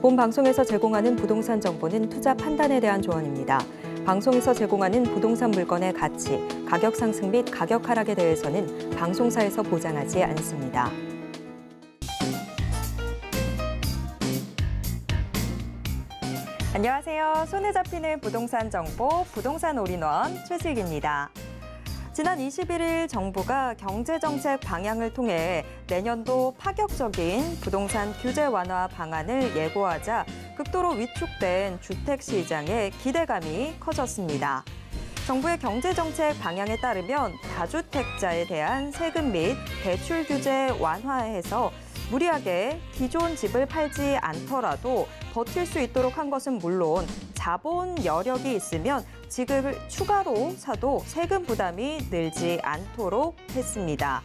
본 방송에서 제공하는 부동산 정보는 투자 판단에 대한 조언입니다. 방송에서 제공하는 부동산 물건의 가치, 가격 상승 및 가격 하락에 대해서는 방송사에서 보장하지 않습니다. 안녕하세요. 손에 잡히는 부동산 정보, 부동산 올인원 최슬기입니다. 지난 21일 정부가 경제정책 방향을 통해 내년도 파격적인 부동산 규제 완화 방안을 예고하자 극도로 위축된 주택시장에 기대감이 커졌습니다. 정부의 경제정책 방향에 따르면 다주택자에 대한 세금 및 대출 규제 완화해서 무리하게 기존 집을 팔지 않더라도 버틸 수 있도록 한 것은 물론 자본 여력이 있으면 집을 추가로 사도 세금 부담이 늘지 않도록 했습니다.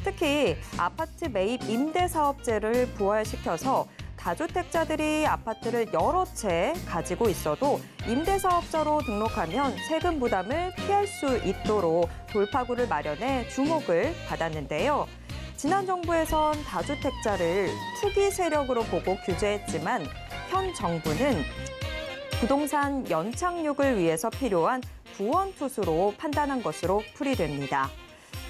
특히 아파트 매입 임대사업제를 부활시켜서 다주택자들이 아파트를 여러 채 가지고 있어도 임대사업자로 등록하면 세금 부담을 피할 수 있도록 돌파구를 마련해 주목을 받았는데요. 지난 정부에선 다주택자를 투기 세력으로 보고 규제했지만 현 정부는 부동산 연착륙을 위해서 필요한 구원투수로 판단한 것으로 풀이됩니다.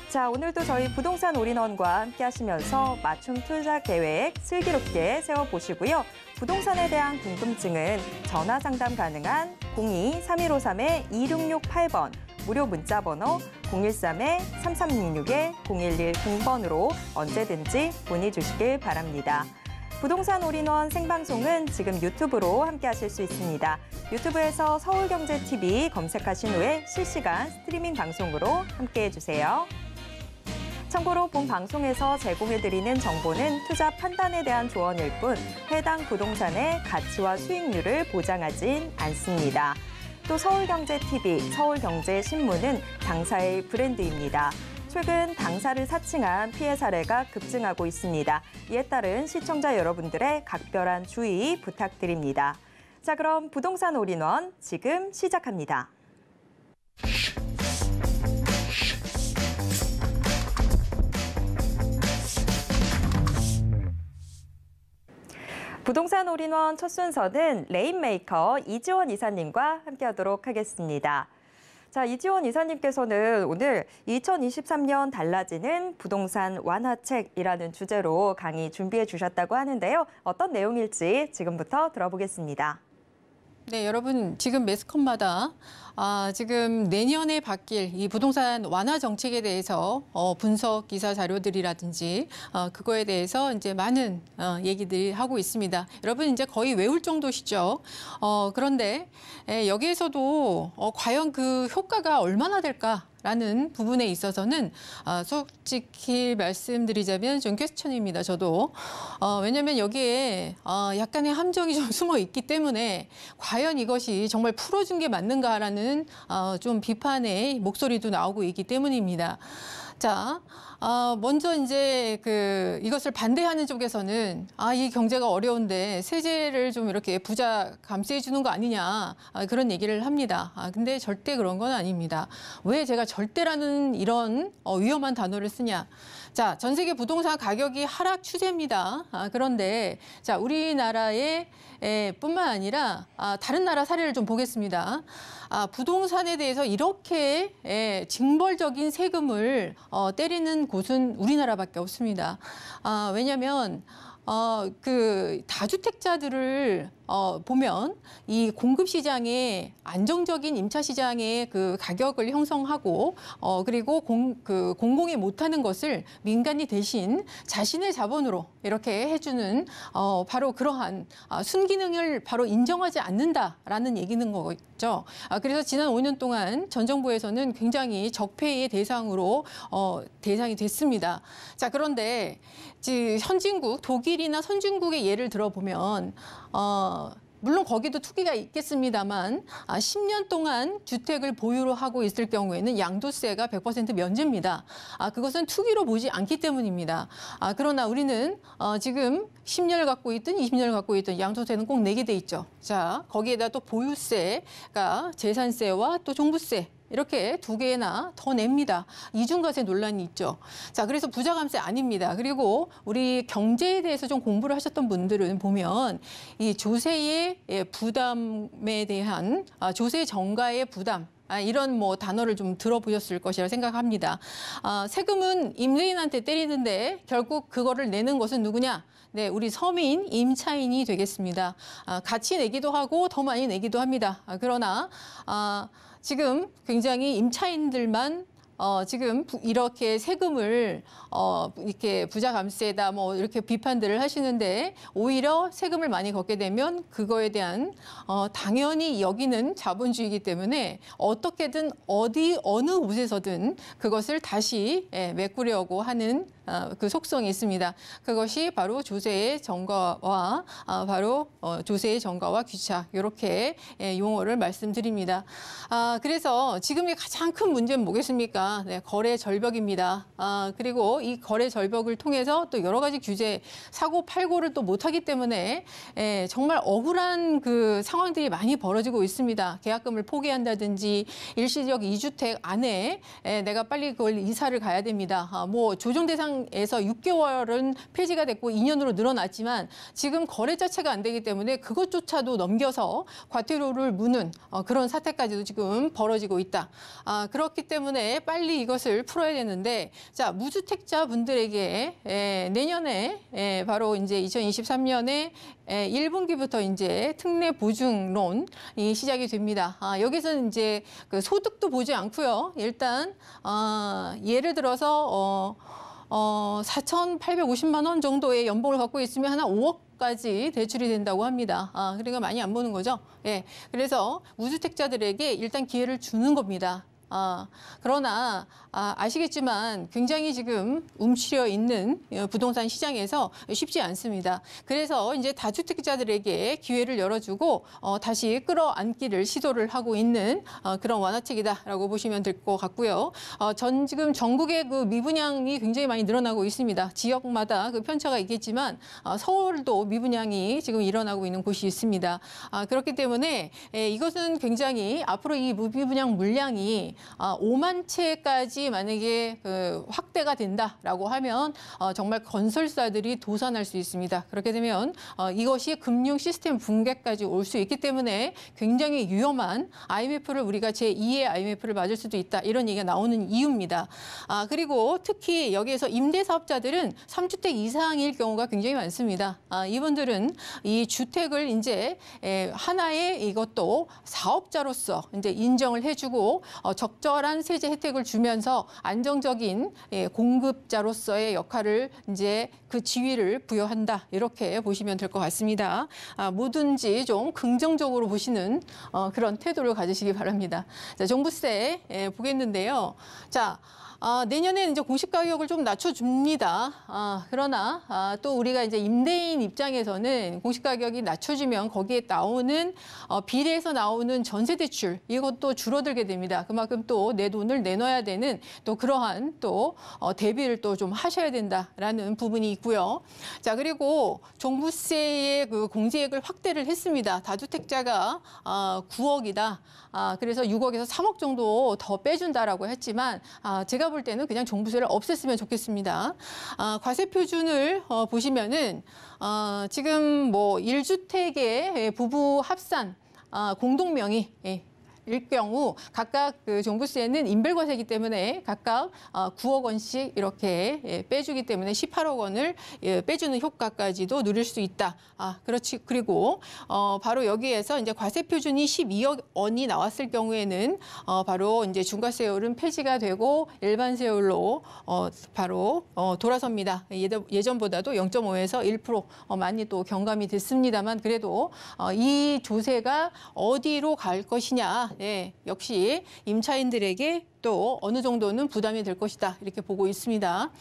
자, 오늘도 저희 부동산 올인원과 함께 하시면서 맞춤 투자 계획 슬기롭게 세워보시고요. 부동산에 대한 궁금증은 전화 상담 가능한 02-3153-2668번 무료 문자 번호 013-3366-0110번으로 언제든지 문의 주시길 바랍니다. 부동산 올인원 생방송은 지금 유튜브로 함께 하실 수 있습니다. 유튜브에서 서울경제TV 검색하신 후에 실시간 스트리밍 방송으로 함께해 주세요. 참고로 본 방송에서 제공해드리는 정보는 투자 판단에 대한 조언일 뿐 해당 부동산의 가치와 수익률을 보장하진 않습니다. 또 서울경제TV, 서울경제신문은 당사의 브랜드입니다. 최근 당사를 사칭한 피해 사례가 급증하고 있습니다. 이에 따른 시청자 여러분들의 각별한 주의 부탁드립니다. 자, 그럼 부동산 올인원 지금 시작합니다. 부동산 올인원 첫 순서는 레인메이커 이지원 이사님과 함께하도록 하겠습니다. 자, 이지원 이사님께서는 오늘 2023년 달라지는 부동산 완화책이라는 주제로 강의 준비해 주셨다고 하는데요. 어떤 내용일지 지금부터 들어보겠습니다. 네, 여러분 지금 매스컴마다 지금 내년에 바뀔 이 부동산 완화 정책에 대해서 분석 기사 자료들이라든지 그거에 대해서 이제 많은 얘기들이 하고 있습니다. 여러분 이제 거의 외울 정도시죠. 그런데 여기에서도 과연 그 효과가 얼마나 될까? 라는 부분에 있어서는 솔직히 말씀드리자면 좀 퀘스천입니다. 저도. 왜냐하면 여기에 약간의 함정이 좀 숨어 있기 때문에 과연 이것이 정말 풀어준 게 맞는가라는 좀 비판의 목소리도 나오고 있기 때문입니다. 자, 먼저 이제 이것을 반대하는 쪽에서는 이 경제가 어려운데 세제를 좀 이렇게 부자 감세해 주는 거 아니냐 그런 얘기를 합니다. 근데 절대 그런 건 아닙니다. 왜 제가 절대라는 이런 위험한 단어를 쓰냐? 자, 전 세계 부동산 가격이 하락 추세입니다. 그런데 자, 우리나라의 뿐만 아니라 다른 나라 사례를 좀 보겠습니다. 부동산에 대해서 이렇게 징벌적인 세금을 때리는 곳은 우리나라밖에 없습니다. 왜냐하면 다주택자들을 보면 이 공급 시장에 안정적인 임차 시장의 그 가격을 형성하고 그리고 공공이 못하는 것을 민간이 대신 자신의 자본으로 이렇게 해주는 바로 그러한 순기능을 바로 인정하지 않는다라는 얘기는 거죠. 그래서 지난 5년 동안 전 정부에서는 굉장히 적폐의 대상으로 대상이 됐습니다. 자, 그런데 선진국 독일이나 선진국의 예를 들어보면 물론 거기도 투기가 있겠습니다만 10년 동안 주택을 보유로 하고 있을 경우에는 양도세가 100% 면제입니다. 그것은 투기로 보지 않기 때문입니다. 그러나 우리는 지금 10년을 갖고 있든 20년을 갖고 있든 양도세는 꼭 내게 돼 있죠. 자, 거기에다 또 보유세가 재산세와 또 종부세 이렇게 2개나 더 냅니다. 이중과세 논란이 있죠. 자, 그래서 부자감세 아닙니다. 그리고 우리 경제에 대해서 좀 공부를 하셨던 분들은 보면 이 조세의 부담에 대한 조세 정가의 부담 이런 뭐 단어를 좀 들어보셨을 것이라 생각합니다. 세금은 임대인한테 때리는데 결국 그거를 내는 것은 누구냐? 네, 우리 서민, 임차인이 되겠습니다. 같이 내기도 하고 더 많이 내기도 합니다. 그러나 지금 굉장히 임차인들만 지금 이렇게 세금을 이렇게 부자 감세다 뭐 이렇게 비판들을 하시는데 오히려 세금을 많이 걷게 되면 그거에 대한 당연히 여기는 자본주의이기 때문에 어떻게든 어느 곳에서든 그것을 다시 메꾸려고 하는 그 속성이 있습니다. 그것이 바로 조세의 정가와 조세의 정가와 귀착 이렇게 용어를 말씀드립니다. 그래서 지금의 가장 큰 문제는 뭐겠습니까? 네, 거래 절벽입니다. 그리고 이 거래 절벽을 통해서 또 여러 가지 규제, 사고 팔고를 또 못하기 때문에 정말 억울한 그 상황들이 많이 벌어지고 있습니다. 계약금을 포기한다든지 일시적 2주택 안에 내가 빨리 그걸 이사를 가야 됩니다. 뭐 조정 대상에서 6개월은 폐지가 됐고 2년으로 늘어났지만 지금 거래 자체가 안 되기 때문에 그것조차도 넘겨서 과태료를 무는 그런 사태까지도 지금 벌어지고 있다. 그렇기 때문에 빨리 이것을 풀어야 되는데, 자, 무주택자 분들에게 내년에 바로 이제 2023년에 1분기부터 이제 특례 보증론이 시작이 됩니다. 여기서는 이제 그 소득도 보지 않고요. 일단 예를 들어서 4,850만 원 정도의 연봉을 갖고 있으면 하나 5억까지 대출이 된다고 합니다. 그러니까 많이 안 보는 거죠. 예. 그래서 무주택자들에게 일단 기회를 주는 겁니다. 그러나 아시겠지만 굉장히 지금 움츠려 있는 부동산 시장에서 쉽지 않습니다. 그래서 이제 다주택자들에게 기회를 열어주고 다시 끌어안기를 시도를 하고 있는 그런 완화책이다라고 보시면 될 것 같고요. 지금 전국의 그 미분양이 굉장히 많이 늘어나고 있습니다. 지역마다 그 편차가 있겠지만 서울도 미분양이 지금 일어나고 있는 곳이 있습니다. 그렇기 때문에 이것은 굉장히 앞으로 이 미분양 물량이 5만 채까지 만약에 그 확대가 된다라고 하면 정말 건설사들이 도산할 수 있습니다. 그렇게 되면 이것이 금융 시스템 붕괴까지 올 수 있기 때문에 굉장히 위험한 IMF를 우리가 제2의 IMF를 맞을 수도 있다. 이런 얘기가 나오는 이유입니다. 그리고 특히 여기에서 임대사업자들은 3주택 이상일 경우가 굉장히 많습니다. 이분들은 이 주택을 이제 하나의 이것도 사업자로서 이제 인정을 해주고 적절한 세제 혜택을 주면서 안정적인 공급자로서의 역할을 이제 그 지위를 부여한다. 이렇게 보시면 될 것 같습니다. 뭐든지 좀 긍정적으로 보시는 그런 태도를 가지시기 바랍니다. 자, 종부세 보겠는데요. 자. 내년에는 이제 공시가격을 좀 낮춰줍니다. 그러나 또 우리가 이제 임대인 입장에서는 공시가격이 낮춰지면 거기에 나오는 비례해서 나오는 전세대출 이것도 줄어들게 됩니다. 그만큼 또 내 돈을 내놔야 되는 또 그러한 또 대비를 또 좀 하셔야 된다라는 부분이 있고요. 자, 그리고 종부세의 그 공제액을 확대를 했습니다. 다주택자가 9억이다. 그래서 6억에서 3억 정도 더 빼준다라고 했지만 제가 볼 때는 그냥 종부세를 없앴으면 좋겠습니다. 과세 표준을 보시면은 지금 뭐 1주택의 부부 합산 공동 명의 일 경우 각각 그 종부세는 인별과세이기 때문에 각각 9억 원씩 이렇게 빼주기 때문에 18억 원을 빼주는 효과까지도 누릴 수 있다. 그렇지. 그리고 바로 여기에서 이제 과세 표준이 12억 원이 나왔을 경우에는 바로 이제 중과세율은 폐지가 되고 일반 세율로 바로 돌아섭니다. 예전보다도 0.5에서 1% 많이 또 경감이 됐습니다만 그래도 이 조세가 어디로 갈 것이냐. 역시 임차인들에게 또 어느 정도는 부담이 될 것이다. 이렇게 보고 있습니다.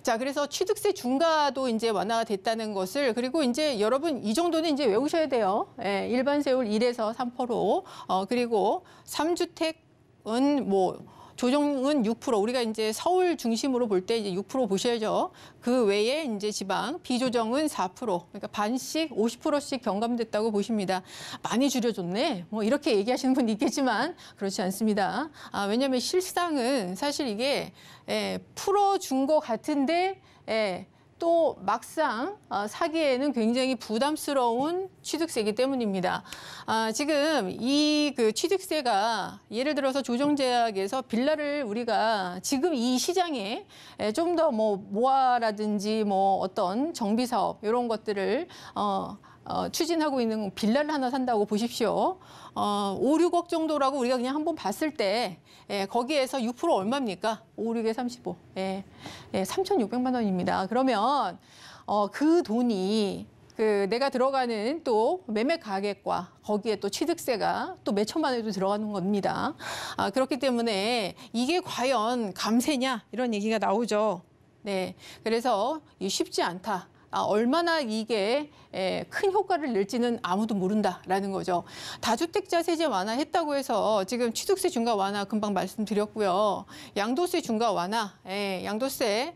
자, 그래서 취득세 중과도 이제 완화가 됐다는 것을 그리고 이제 여러분 이 정도는 이제 외우셔야 돼요. 일반 세율 1에서 3%, 그리고 3주택은 뭐 조정은 6%. 우리가 이제 서울 중심으로 볼 때 이제 6% 보셔야죠. 그 외에 이제 지방 비조정은 4%. 그러니까 반씩 50%씩 경감됐다고 보십니다. 많이 줄여줬네. 뭐 이렇게 얘기하시는 분이 있겠지만 그렇지 않습니다. 왜냐하면 실상은 사실 이게 풀어준 것 같은데 또 막상 사기에는 굉장히 부담스러운 취득세이기 때문입니다. 지금 이 그 취득세가 예를 들어서 조정제약에서 빌라를 우리가 지금 이 시장에 좀 더 뭐 모아라든지 뭐 어떤 정비 사업 이런 것들을 추진하고 있는 빌라를 하나 산다고 보십시오. 5, 6억 정도라고 우리가 그냥 한번 봤을 때 거기에서 6% 얼마입니까? 5, 6에 35. 3,600만 원입니다. 그러면 그 돈이 내가 들어가는 또 매매 가격과 거기에 또 취득세가 또 몇 천만 원도 들어가는 겁니다. 그렇기 때문에 이게 과연 감세냐 이런 얘기가 나오죠. 네, 그래서 쉽지 않다. 얼마나 이게 큰 효과를 낼지는 아무도 모른다라는 거죠. 다주택자 세제 완화했다고 해서 지금 취득세 중과 완화 금방 말씀드렸고요. 양도세 중과 완화, 양도세.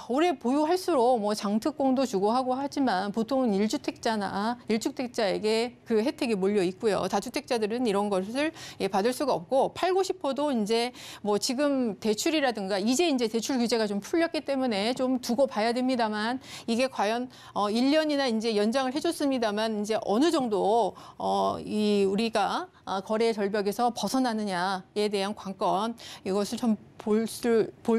오래 보유할수록 뭐 장특공도 주고 하고 하지만 보통은 1주택자에게 그 혜택이 몰려 있고요. 다주택자들은 이런 것을 받을 수가 없고 팔고 싶어도 이제 뭐 지금 대출이라든가 이제 대출 규제가 좀 풀렸기 때문에 좀 두고 봐야 됩니다만 이게 과연 1년이나 이제 연장을 해줬습니다만 이제 어느 정도 우리가 거래의 절벽에서 벗어나느냐에 대한 관건 이것을 좀 볼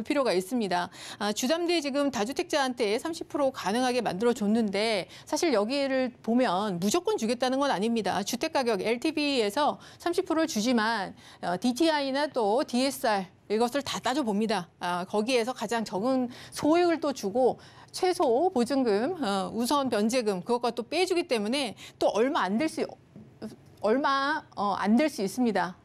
필요가 있습니다. 주담대 지금 다주택자한테 30% 가능하게 만들어줬는데 사실 여기를 보면 무조건 주겠다는 건 아닙니다. 주택가격 LTV에서 30%를 주지만 DTI나 또 DSR 이것을 다 따져봅니다. 거기에서 가장 적은 소액을 또 주고 최소 보증금, 우선 변제금 그것과 또 빼주기 때문에 또 얼마 안 될 수 있습니다.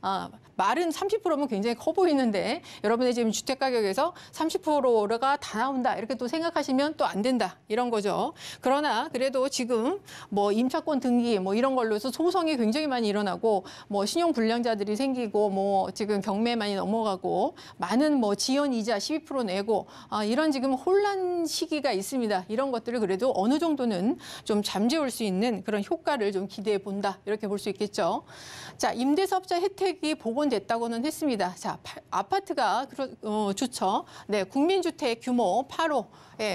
말은 30%면 굉장히 커 보이는데 여러분의 지금 주택가격에서 30%가 다 나온다 이렇게 또 생각하시면 또 안 된다 이런 거죠. 그러나 그래도 지금 뭐 임차권 등기 뭐 이런 걸로 해서 소송이 굉장히 많이 일어나고 뭐 신용 불량자들이 생기고 뭐 지금 경매 많이 넘어가고 많은 뭐 지연 이자 12% 내고 이런 지금 혼란 시기가 있습니다. 이런 것들을 그래도 어느 정도는 좀 잠재울 수 있는 그런 효과를 좀 기대해 본다 이렇게 볼 수 있겠죠. 자, 임대사업자 혜택이 복원됐다고는 했습니다. 자, 아파트가 좋죠. 네, 국민주택 규모 8호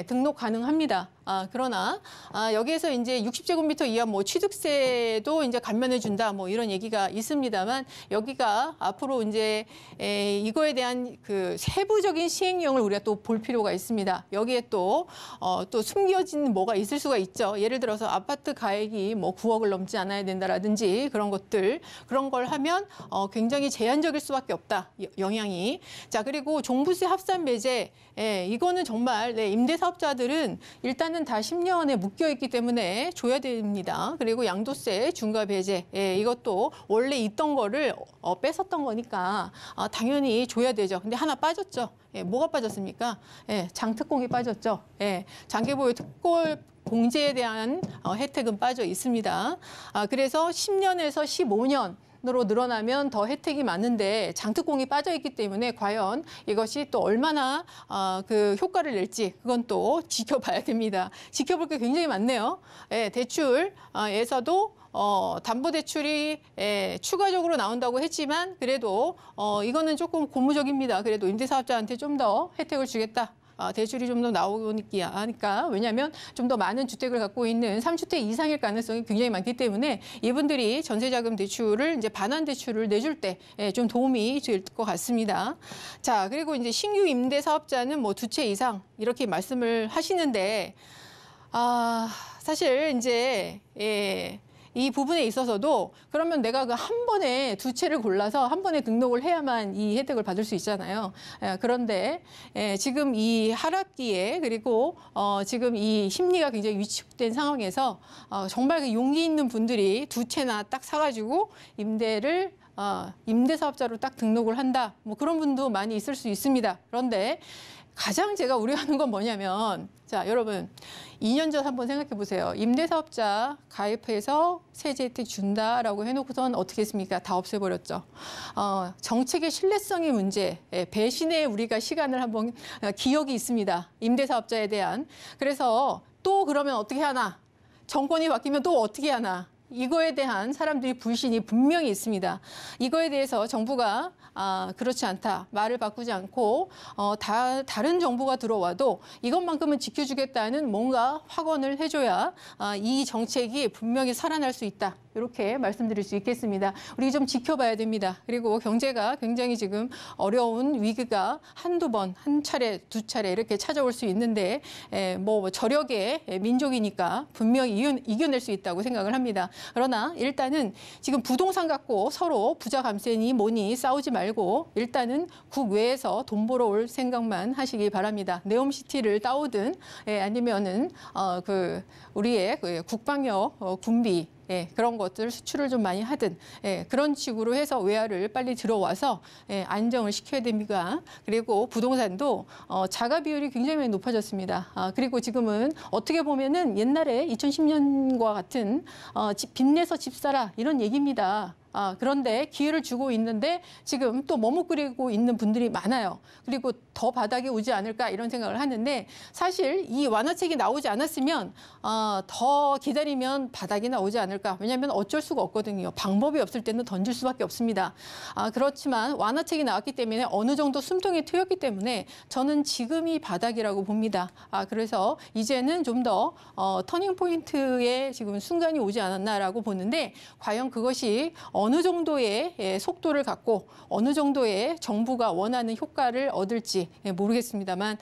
등록 가능합니다. 그러나 여기에서 이제 60제곱미터 이하 뭐 취득세도 이제 감면해 준다 뭐 이런 얘기가 있습니다만 여기가 앞으로 이제 이거에 대한 그 세부적인 시행령을 우리가 또 볼 필요가 있습니다. 여기에 또 숨겨진 뭐가 있을 수가 있죠. 예를 들어서 아파트 가액이 뭐 9억을 넘지 않아야 된다라든지 그런 것들 그런 걸 하면 굉장히 제한적일 수밖에 없다. 영향이. 자, 그리고 종부세 합산 배제 이거는 정말 임대사업자들은 일단은 다 10년에 묶여 있기 때문에 줘야 됩니다. 그리고 양도세 중과 배제 이것도 원래 있던 거를 뺏었던 거니까 당연히 줘야 되죠. 근데 하나 빠졌죠. 뭐가 빠졌습니까? 장특공이 빠졌죠. 장기보유 특골 공제에 대한 혜택은 빠져 있습니다. 그래서 10년에서 15년 으로 늘어나면 더 혜택이 많은데 장특공이 빠져 있기 때문에 과연 이것이 또 얼마나 그 효과를 낼지 그건 또 지켜봐야 됩니다. 지켜볼 게 굉장히 많네요. 대출에서도 담보대출이 추가적으로 나온다고 했지만 그래도 이거는 조금 고무적입니다. 그래도 임대사업자한테 좀 더 혜택을 주겠다. 대출이 좀 더 나오니까 왜냐하면 좀 더 많은 주택을 갖고 있는 3주택 이상일 가능성이 굉장히 많기 때문에 이분들이 전세자금 대출을 이제 반환 대출을 내줄 때 좀 도움이 될 것 같습니다. 자, 그리고 이제 신규 임대 사업자는 뭐 2채 이상 이렇게 말씀을 하시는데 사실 이제 이 부분에 있어서도 그러면 내가 그 한 번에 2채를 골라서 한 번에 등록을 해야만 이 혜택을 받을 수 있잖아요. 그런데 지금 이 하락기에 그리고 지금 이 심리가 굉장히 위축된 상황에서 정말 그 용기 있는 분들이 2채나 딱 사가지고 임대사업자로 딱 등록을 한다. 뭐 그런 분도 많이 있을 수 있습니다. 그런데 가장 제가 우려하는 건 뭐냐면, 자, 여러분 2년 전 한번 생각해 보세요. 임대사업자 가입해서 세제 혜택 준다라고 해놓고선 어떻게 했습니까? 다 없애버렸죠. 정책의 신뢰성의 문제, 배신에 우리가 시간을 한번 기억이 있습니다. 임대사업자에 대한. 그래서 또 그러면 어떻게 하나? 정권이 바뀌면 또 어떻게 하나? 이거에 대한 사람들이 불신이 분명히 있습니다. 이거에 대해서 정부가 그렇지 않다. 말을 바꾸지 않고 다른 정부가 들어와도 이것만큼은 지켜주겠다는 뭔가 확언을 해줘야 이 정책이 분명히 살아날 수 있다. 이렇게 말씀드릴 수 있겠습니다. 우리 좀 지켜봐야 됩니다. 그리고 경제가 굉장히 지금 어려운 위기가 한두 번, 한 차례, 두 차례 이렇게 찾아올 수 있는데 뭐 저력의 민족이니까 분명히 이겨낼 수 있다고 생각을 합니다. 그러나 일단은 지금 부동산 갖고 서로 부자 감세니 뭐니 싸우지 말고 일단은 국외에서 돈 벌어 올 생각만 하시기 바랍니다. 네옴시티를 따오든 아니면은 우리의 국방력 군비 그런 것들 수출을 좀 많이 하든 그런 식으로 해서 외화를 빨리 들어와서 안정을 시켜야 됩니다. 그리고 부동산도 자가 비율이 굉장히 많이 높아졌습니다. 그리고 지금은 어떻게 보면은 옛날에 2010년과 같은 빚 내서 집 사라 이런 얘기입니다. 그런데 기회를 주고 있는데 지금 또 머뭇거리고 있는 분들이 많아요. 그리고 더 바닥이 오지 않을까 이런 생각을 하는데 사실 이 완화책이 나오지 않았으면 더 기다리면 바닥이 나오지 않을까. 왜냐하면 어쩔 수가 없거든요. 방법이 없을 때는 던질 수밖에 없습니다. 그렇지만 완화책이 나왔기 때문에 어느 정도 숨통이 트였기 때문에 저는 지금이 바닥이라고 봅니다. 그래서 이제는 좀 더 터닝 포인트의 지금 순간이 오지 않았나라고 보는데 과연 그것이 어느 정도의 속도를 갖고 어느 정도의 정부가 원하는 효과를 얻을지 모르겠습니다만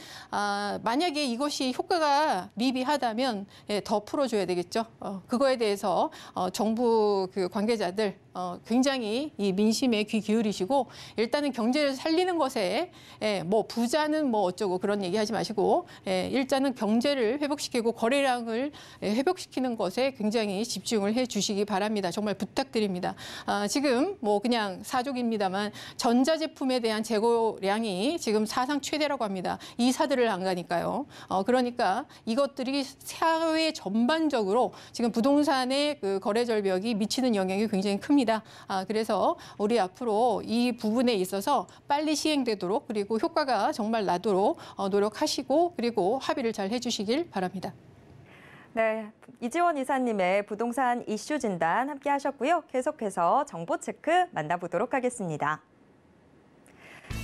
만약에 이것이 효과가 미비하다면 더 풀어줘야 되겠죠. 그거에 대해서 정부 관계자들 굉장히 이 민심에 귀 기울이시고 일단은 경제를 살리는 것에 뭐 부자는 뭐 어쩌고 그런 얘기하지 마시고 일단은 경제를 회복시키고 거래량을 회복시키는 것에 굉장히 집중을 해주시기 바랍니다. 정말 부탁드립니다. 지금 뭐 그냥 사족입니다만 전자제품에 대한 재고량이 지금 사상 최대라고 합니다. 이사들을 안 가니까요. 그러니까 이것들이 사회 전반적으로 지금 부동산의 그 거래 절벽이 미치는 영향이 굉장히 큽니다. 그래서 우리 앞으로 이 부분에 있어서 빨리 시행되도록 그리고 효과가 정말 나도록 노력하시고 그리고 합의를 잘 해주시길 바랍니다. 네, 이지원 이사님의 부동산 이슈 진단 함께 하셨고요. 계속해서 정보 체크 만나보도록 하겠습니다.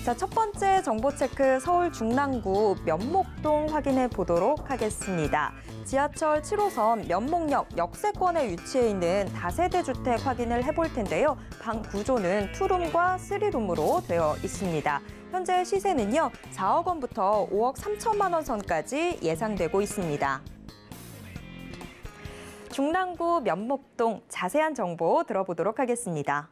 자, 첫 번째 정보 체크 서울 중랑구 면목동 확인해 보도록 하겠습니다. 지하철 7호선 면목역 역세권에 위치해 있는 다세대 주택 확인을 해볼 텐데요. 방 구조는 투룸과 3룸으로 되어 있습니다. 현재 시세는요, 4억 원부터 5억 3천만 원 선까지 예상되고 있습니다. 중랑구 면목동 자세한 정보 들어보도록 하겠습니다.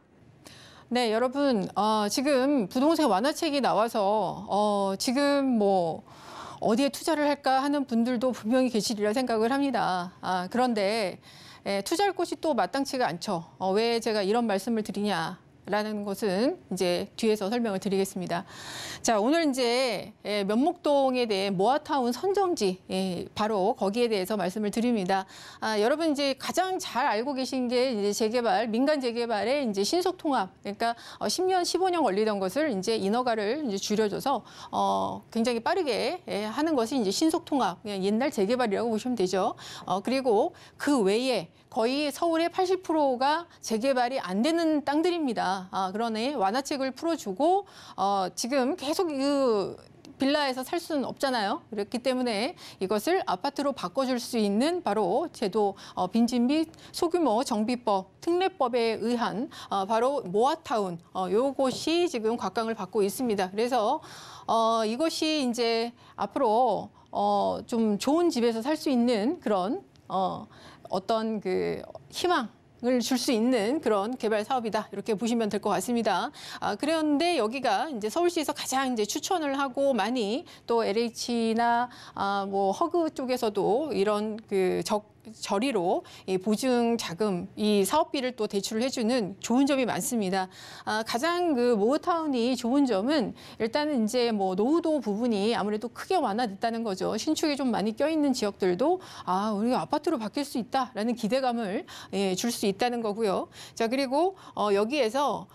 네, 여러분 지금 부동산 완화책이 나와서 지금 뭐 어디에 투자를 할까 하는 분들도 분명히 계시리라 생각을 합니다. 그런데 투자할 곳이 또 마땅치가 않죠. 왜 제가 이런 말씀을 드리냐? 라는 것은 이제 뒤에서 설명을 드리겠습니다. 자, 오늘 이제 면목동에 대해 모아타운 선정지 바로 거기에 대해서 말씀을 드립니다. 여러분 이제 가장 잘 알고 계신 게 이제 재개발, 민간 재개발의 이제 신속 통합. 그러니까 10년, 15년 걸리던 것을 이제 인허가를 이제 줄여줘서 굉장히 빠르게 하는 것이 이제 신속 통합. 그냥 옛날 재개발이라고 보시면 되죠. 그리고 그 외에 거의 서울의 80%가 재개발이 안 되는 땅들입니다. 그러네 완화책을 풀어주고 지금 계속 빌라에서 살 수는 없잖아요. 그렇기 때문에 이것을 아파트로 바꿔줄 수 있는 바로 제도 빈집 및 소규모 정비법, 특례법에 의한 바로 모아타운 요것이 지금 곽강을 받고 있습니다. 그래서 이것이 이제 앞으로 좀 좋은 집에서 살 수 있는 그런 어떤 그 희망을 줄 수 있는 그런 개발 사업이다 이렇게 보시면 될 것 같습니다. 그런데 여기가 이제 서울시에서 가장 이제 추천을 하고 많이 또 LH나 뭐 허그 쪽에서도 이런 그 저리로 이 보증 자금, 이 사업비를 또 대출을 해주는 좋은 점이 많습니다. 가장 그 모어타운이 좋은 점은 일단은 이제 뭐 노후도 부분이 아무래도 크게 완화됐다는 거죠. 신축이 좀 많이 껴있는 지역들도 우리가 아파트로 바뀔 수 있다라는 기대감을 줄 수 있다는 거고요. 자, 그리고 여기에서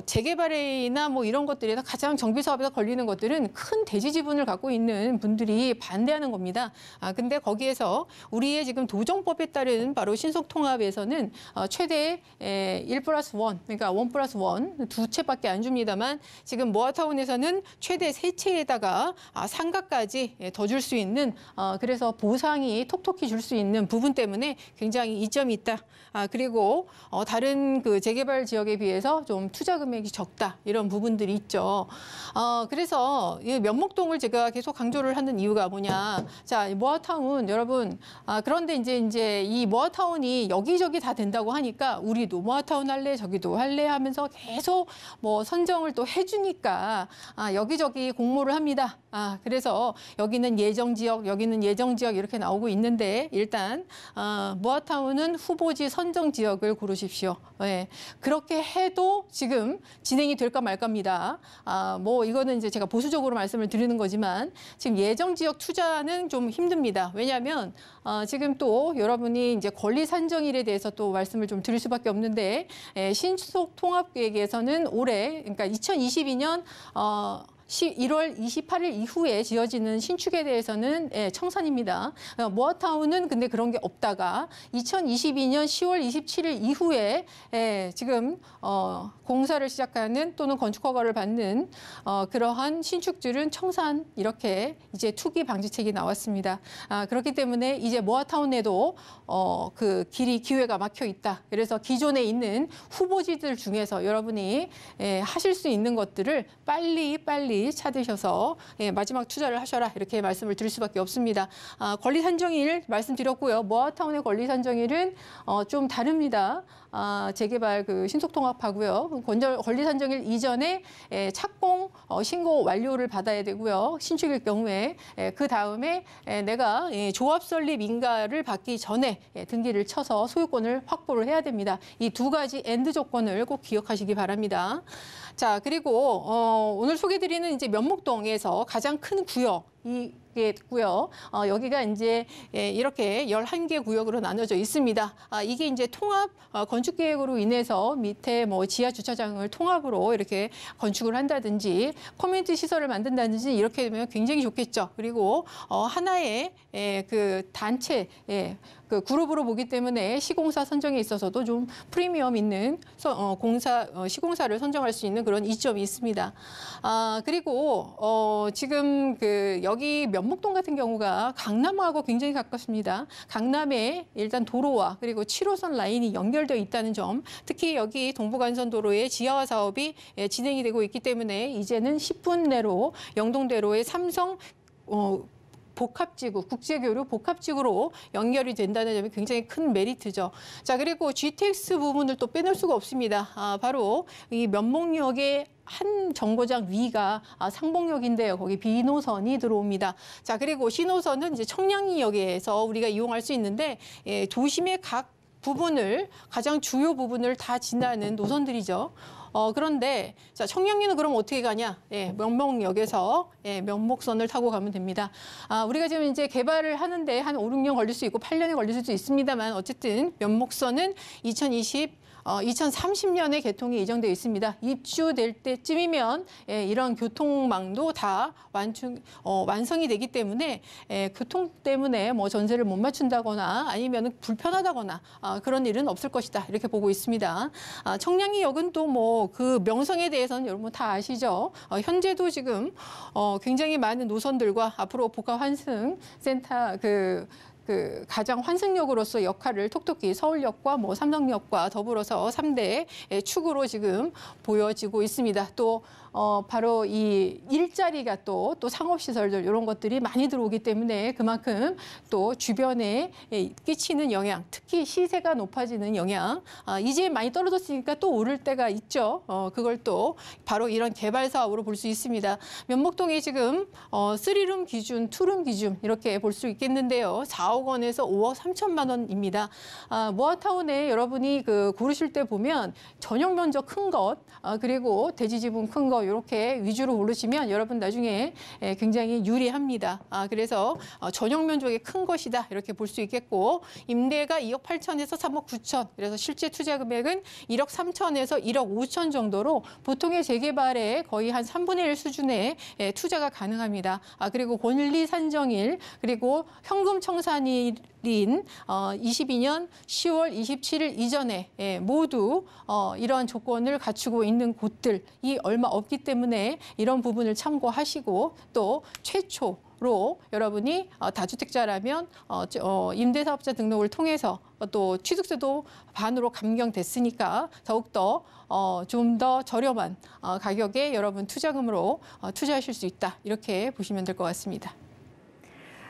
재개발이나 뭐 이런 것들이 가장 정비 사업에서 걸리는 것들은 큰 대지 지분을 갖고 있는 분들이 반대하는 겁니다. 근데 거기에서 우리의 지금 도정법에 따른 바로 신속통합에서는 최대 1+1, 그러니까 1+1 두 채밖에 안 줍니다만 지금 모아타운에서는 최대 세 채에다가 상가까지 더 줄 수 있는 그래서 보상이 톡톡히 줄 수 있는 부분 때문에 굉장히 이점이 있다. 그리고 다른 그 재개발 지역에 비해서 좀 투자 금액이 적다 이런 부분들이 있죠. 그래서 이 면목동을 제가 계속 강조를 하는 이유가 뭐냐? 자, 모아타운 여러분 그런데 이제 이 모아타운이 여기저기 다 된다고 하니까 우리도 모아타운 할래 저기도 할래 하면서 계속 뭐 선정을 또 해주니까 여기저기 공모를 합니다. 그래서 여기는 예정 지역, 여기는 예정 지역 이렇게 나오고 있는데 일단 모아타운은 후보지 선정 지역을 고르십시오. 네. 그렇게 해도 지금 진행이 될까 말까입니다. 뭐 이거는 이제 제가 보수적으로 말씀을 드리는 거지만 지금 예정 지역 투자는 좀 힘듭니다. 왜냐하면 지금 또 여러분이 이제 권리 산정일에 대해서 또 말씀을 좀 드릴 수밖에 없는데 신속 통합 계획에서는 올해 그러니까 2022년 1월 28일 이후에 지어지는 신축에 대해서는 청산입니다. 모아타운은 근데 그런 게 없다가 2022년 10월 27일 이후에 지금 공사를 시작하는 또는 건축 허가를 받는 그러한 신축들은 청산 이렇게 이제 투기 방지책이 나왔습니다. 그렇기 때문에 이제 모아타운에도 그 기회가 막혀 있다. 그래서 기존에 있는 후보지들 중에서 여러분이 하실 수 있는 것들을 빨리 찾으셔서 마지막 투자를 하셔라 이렇게 말씀을 드릴 수밖에 없습니다. 권리 산정일 말씀드렸고요. 모아타운의 권리 산정일은 좀 다릅니다. 재개발 그 신속통합하고요. 권리 산정일 이전에 착공 신고 완료를 받아야 되고요. 신축일 경우에 그 다음에 내가 조합 설립 인가를 받기 전에 등기를 쳐서 소유권을 확보를 해야 됩니다. 이 두 가지 엔드 조건을 꼭 기억하시기 바랍니다. 자, 그리고 오늘 소개드리는 이제 면목동에서 가장 큰 구역 이게 있고요. 여기가 이제 이렇게 11개 구역으로 나눠져 있습니다. 이게 이제 통합 건축 계획으로 인해서 밑에 뭐 지하 주차장을 통합으로 이렇게 건축을 한다든지 커뮤니티 시설을 만든다든지 이렇게 되면 굉장히 좋겠죠. 그리고 하나의 그 단체 그 그룹으로 보기 때문에 시공사 선정에 있어서도 좀 프리미엄 있는 시공사를 선정할 수 있는 그런 이점이 있습니다. 그리고 지금 그 여기 면목동 같은 경우가 강남하고 굉장히 가깝습니다. 강남에 일단 도로와 그리고 7호선 라인이 연결되어 있다는 점, 특히 여기 동부간선도로의 지하화 사업이 진행이 되고 있기 때문에 이제는 10분 내로 영동대로의 삼성 복합지구, 국제교류 복합지구로 연결이 된다는 점이 굉장히 큰 메리트죠. 자, 그리고 GTX 부분을 또 빼놓을 수가 없습니다. 바로 이 면목역의 한 정거장 위가 상봉역인데요. 거기 B노선이 들어옵니다. 자, 그리고 C노선은 이제 청량리역에서 우리가 이용할 수 있는데 도심의 각 부분을 가장 주요 부분을 다 지나는 노선들이죠. 그런데 자, 청량리는 그럼 어떻게 가냐? 면목역에서 면목선을 타고 가면 됩니다. 우리가 지금 이제 개발을 하는데 한 5, 6년 걸릴 수 있고 8년이 걸릴 수도 있습니다만 어쨌든 면목선은 2030년에 개통이 예정되어 있습니다. 입주될 때쯤이면 이런 교통망도 다 완성이 되기 때문에 교통 때문에 뭐 전세를 못 맞춘다거나 아니면 불편하다거나 그런 일은 없을 것이다. 이렇게 보고 있습니다. 청량리역은 또 뭐 그 명성에 대해서는 여러분 다 아시죠? 현재도 지금 굉장히 많은 노선들과 앞으로 복합환승센터 그 가장 환승역으로서 역할을 톡톡히 서울역과 뭐 삼성역과 더불어서 3대 축으로 지금 보여지고 있습니다. 또 바로 이 일자리가 또 상업시설들 이런 것들이 많이 들어오기 때문에 그만큼 또 주변에 끼치는 영향, 특히 시세가 높아지는 영향, 이제 많이 떨어졌으니까 또 오를 때가 있죠. 그걸 또 바로 이런 개발 사업으로 볼 수 있습니다. 면목동이 지금 3룸 기준, 2룸 기준 이렇게 볼 수 있겠는데요. 4억 원에서 5억 3천만 원입니다. 모아타운에 여러분이 고르실 때 보면 전용 면적 큰 것, 그리고 대지 지분 큰 것 이렇게 위주로 고르시면 여러분 나중에 굉장히 유리합니다. 그래서 전용 면적이 큰 것이다 이렇게 볼 수 있겠고 임대가 2억 8천에서 3억 9천, 그래서 실제 투자 금액은 1억 3천에서 1억 5천 정도로 보통의 재개발의 거의 한 3분의 1 수준의 투자가 가능합니다. 그리고 권리 산정일, 그리고 현금 청산일인 22년 10월 27일 이전에 모두 이러한 조건을 갖추고 있는 곳들이 얼마 없기 때문에 이런 부분을 참고하시고 또 최초로 여러분이 다주택자라면 임대사업자 등록을 통해서 또 취득세도 반으로 감경됐으니까 더욱더 좀 더 저렴한 가격에 여러분 투자금으로 투자하실 수 있다. 이렇게 보시면 될 것 같습니다.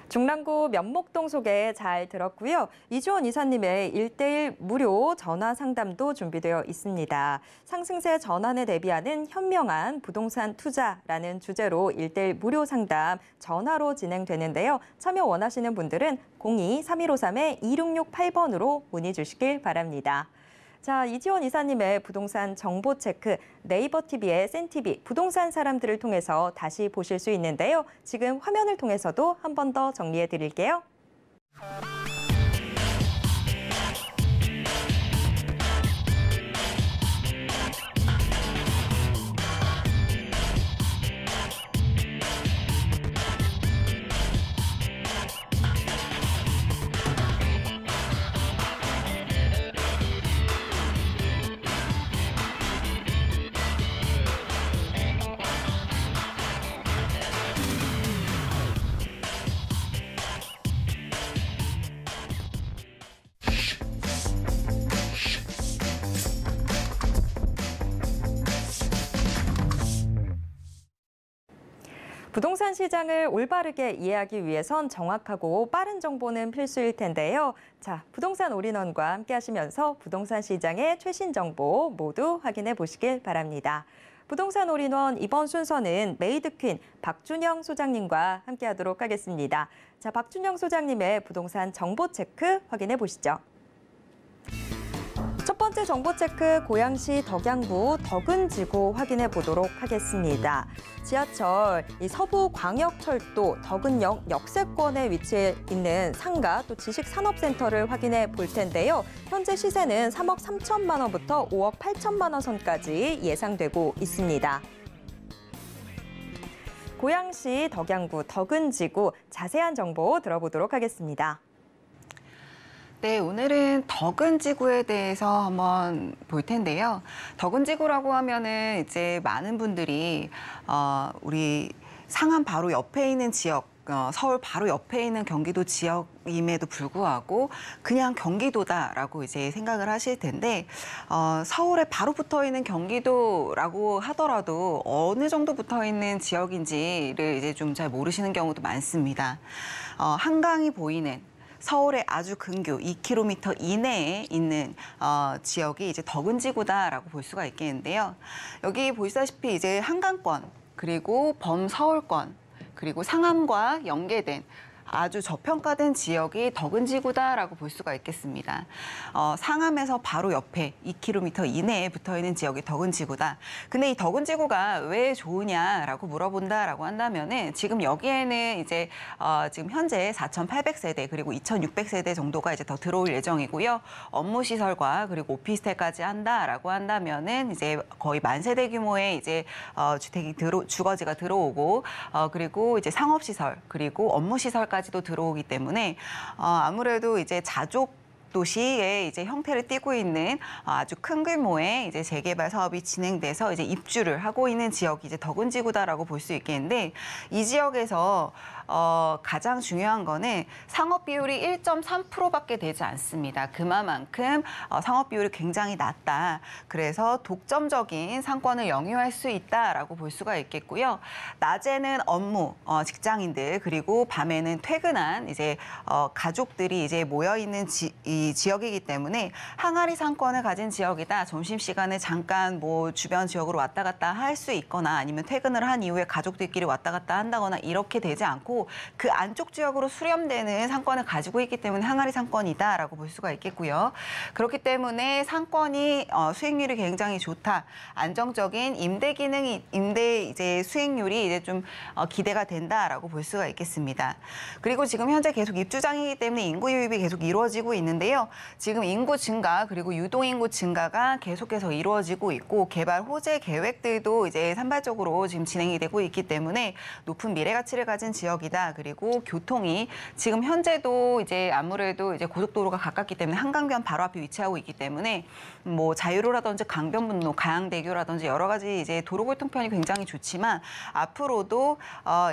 중랑구 면목동 소개 잘 들었고요. 이주원 이사님의 1:1 무료 전화 상담도 준비되어 있습니다. 상승세 전환에 대비하는 현명한 부동산 투자라는 주제로 1:1 무료 상담 전화로 진행되는데요. 참여 원하시는 분들은 02-3153-2668번으로 문의 주시길 바랍니다. 자, 이지원 이사님의 부동산 정보 체크, 네이버 TV의 센TV, 부동산 사람들을 통해서 다시 보실 수 있는데요. 지금 화면을 통해서도 한 번 더 정리해 드릴게요. 부동산 시장을 올바르게 이해하기 위해선 정확하고 빠른 정보는 필수일 텐데요. 자, 부동산 올인원과 함께 하시면서 부동산 시장의 최신 정보 모두 확인해 보시길 바랍니다. 부동산 올인원 이번 순서는 메이드퀸 박준영 소장님과 함께 하도록 하겠습니다. 자, 박준영 소장님의 부동산 정보 체크 확인해 보시죠. 첫 번째 정보 체크, 고양시 덕양구 덕은지구 확인해 보도록 하겠습니다. 지하철 서부광역철도 덕은역 역세권에 위치해 있는 상가 또 지식산업센터를 확인해 볼 텐데요. 현재 시세는 3억 3천만 원부터 5억 8천만 원 선까지 예상되고 있습니다. 고양시 덕양구 덕은지구 자세한 정보 들어보도록 하겠습니다. 네, 오늘은 덕은지구에 대해서 한번 볼 텐데요. 덕은지구라고 하면은 이제 많은 분들이 우리 상암 바로 옆에 있는 지역, 서울 바로 옆에 있는 경기도 지역임에도 불구하고 그냥 경기도다라고 이제 생각을 하실 텐데 서울에 바로 붙어 있는 경기도라고 하더라도 어느 정도 붙어 있는 지역인지를 이제 좀 잘 모르시는 경우도 많습니다. 한강이 보이는 서울의 아주 근교 2km 이내에 있는 지역이 이제 덕은지구다라고 볼 수가 있겠는데요. 여기 보시다시피 이제 한강권 그리고 범서울권 그리고 상암과 연계된 아주 저평가된 지역이 덕은지구다라고 볼 수가 있겠습니다. 상암에서 바로 옆에 2km 이내에 붙어있는 지역이 덕은지구다. 근데 이 덕은지구가 왜 좋으냐라고 물어본다라고 한다면은 지금 여기에는 이제 지금 현재 4,800세대 그리고 2,600세대 정도가 이제 더 들어올 예정이고요. 업무 시설과 그리고 오피스텔까지 한다라고 한다면은 이제 거의 10,000세대 규모의 이제 주거지가 들어오고 그리고 이제 상업 시설 그리고 업무 시설까지 도 들어오기 때문에 아무래도 이제 자족 도시의 이제 형태를 띠고 있는 아주 큰 규모의 이제 재개발 사업이 진행돼서 이제 입주를 하고 있는 지역이 이제 덕은지구다라고 볼 수 있겠는데 이 지역에서 가장 중요한 거는 상업 비율이 1.3%밖에 되지 않습니다. 그만큼 상업 비율이 굉장히 낮다. 그래서 독점적인 상권을 영유할 수 있다라고 볼 수가 있겠고요. 낮에는 업무, 직장인들 그리고 밤에는 퇴근한 이제 가족들이 이제 모여 있는 이 지역이기 때문에 항아리 상권을 가진 지역이다. 점심시간에 잠깐 뭐 주변 지역으로 왔다 갔다 할 수 있거나 아니면 퇴근을 한 이후에 가족들끼리 왔다 갔다 한다거나 이렇게 되지 않고 그 안쪽 지역으로 수렴되는 상권을 가지고 있기 때문에 항아리 상권이다라고 볼 수가 있겠고요. 그렇기 때문에 상권이 수익률이 굉장히 좋다. 안정적인 임대 이제 수익률이 이제 좀 기대가 된다라고 볼 수가 있겠습니다. 그리고 지금 현재 계속 입주장이기 때문에 인구 유입이 계속 이루어지고 있는데요. 지금 인구 증가 그리고 유동인구 증가가 계속해서 이루어지고 있고 개발 호재 계획들도 이제 산발적으로 지금 진행이 되고 있기 때문에 높은 미래 가치를 가진 지역이다. 그리고 교통이 지금 현재도 이제 아무래도 이제 고속도로가 가깝기 때문에 한강변 바로 앞에 위치하고 있기 때문에 뭐 자유로라든지 강변북로, 가양대교라든지 여러 가지 이제 도로교통편이 굉장히 좋지만 앞으로도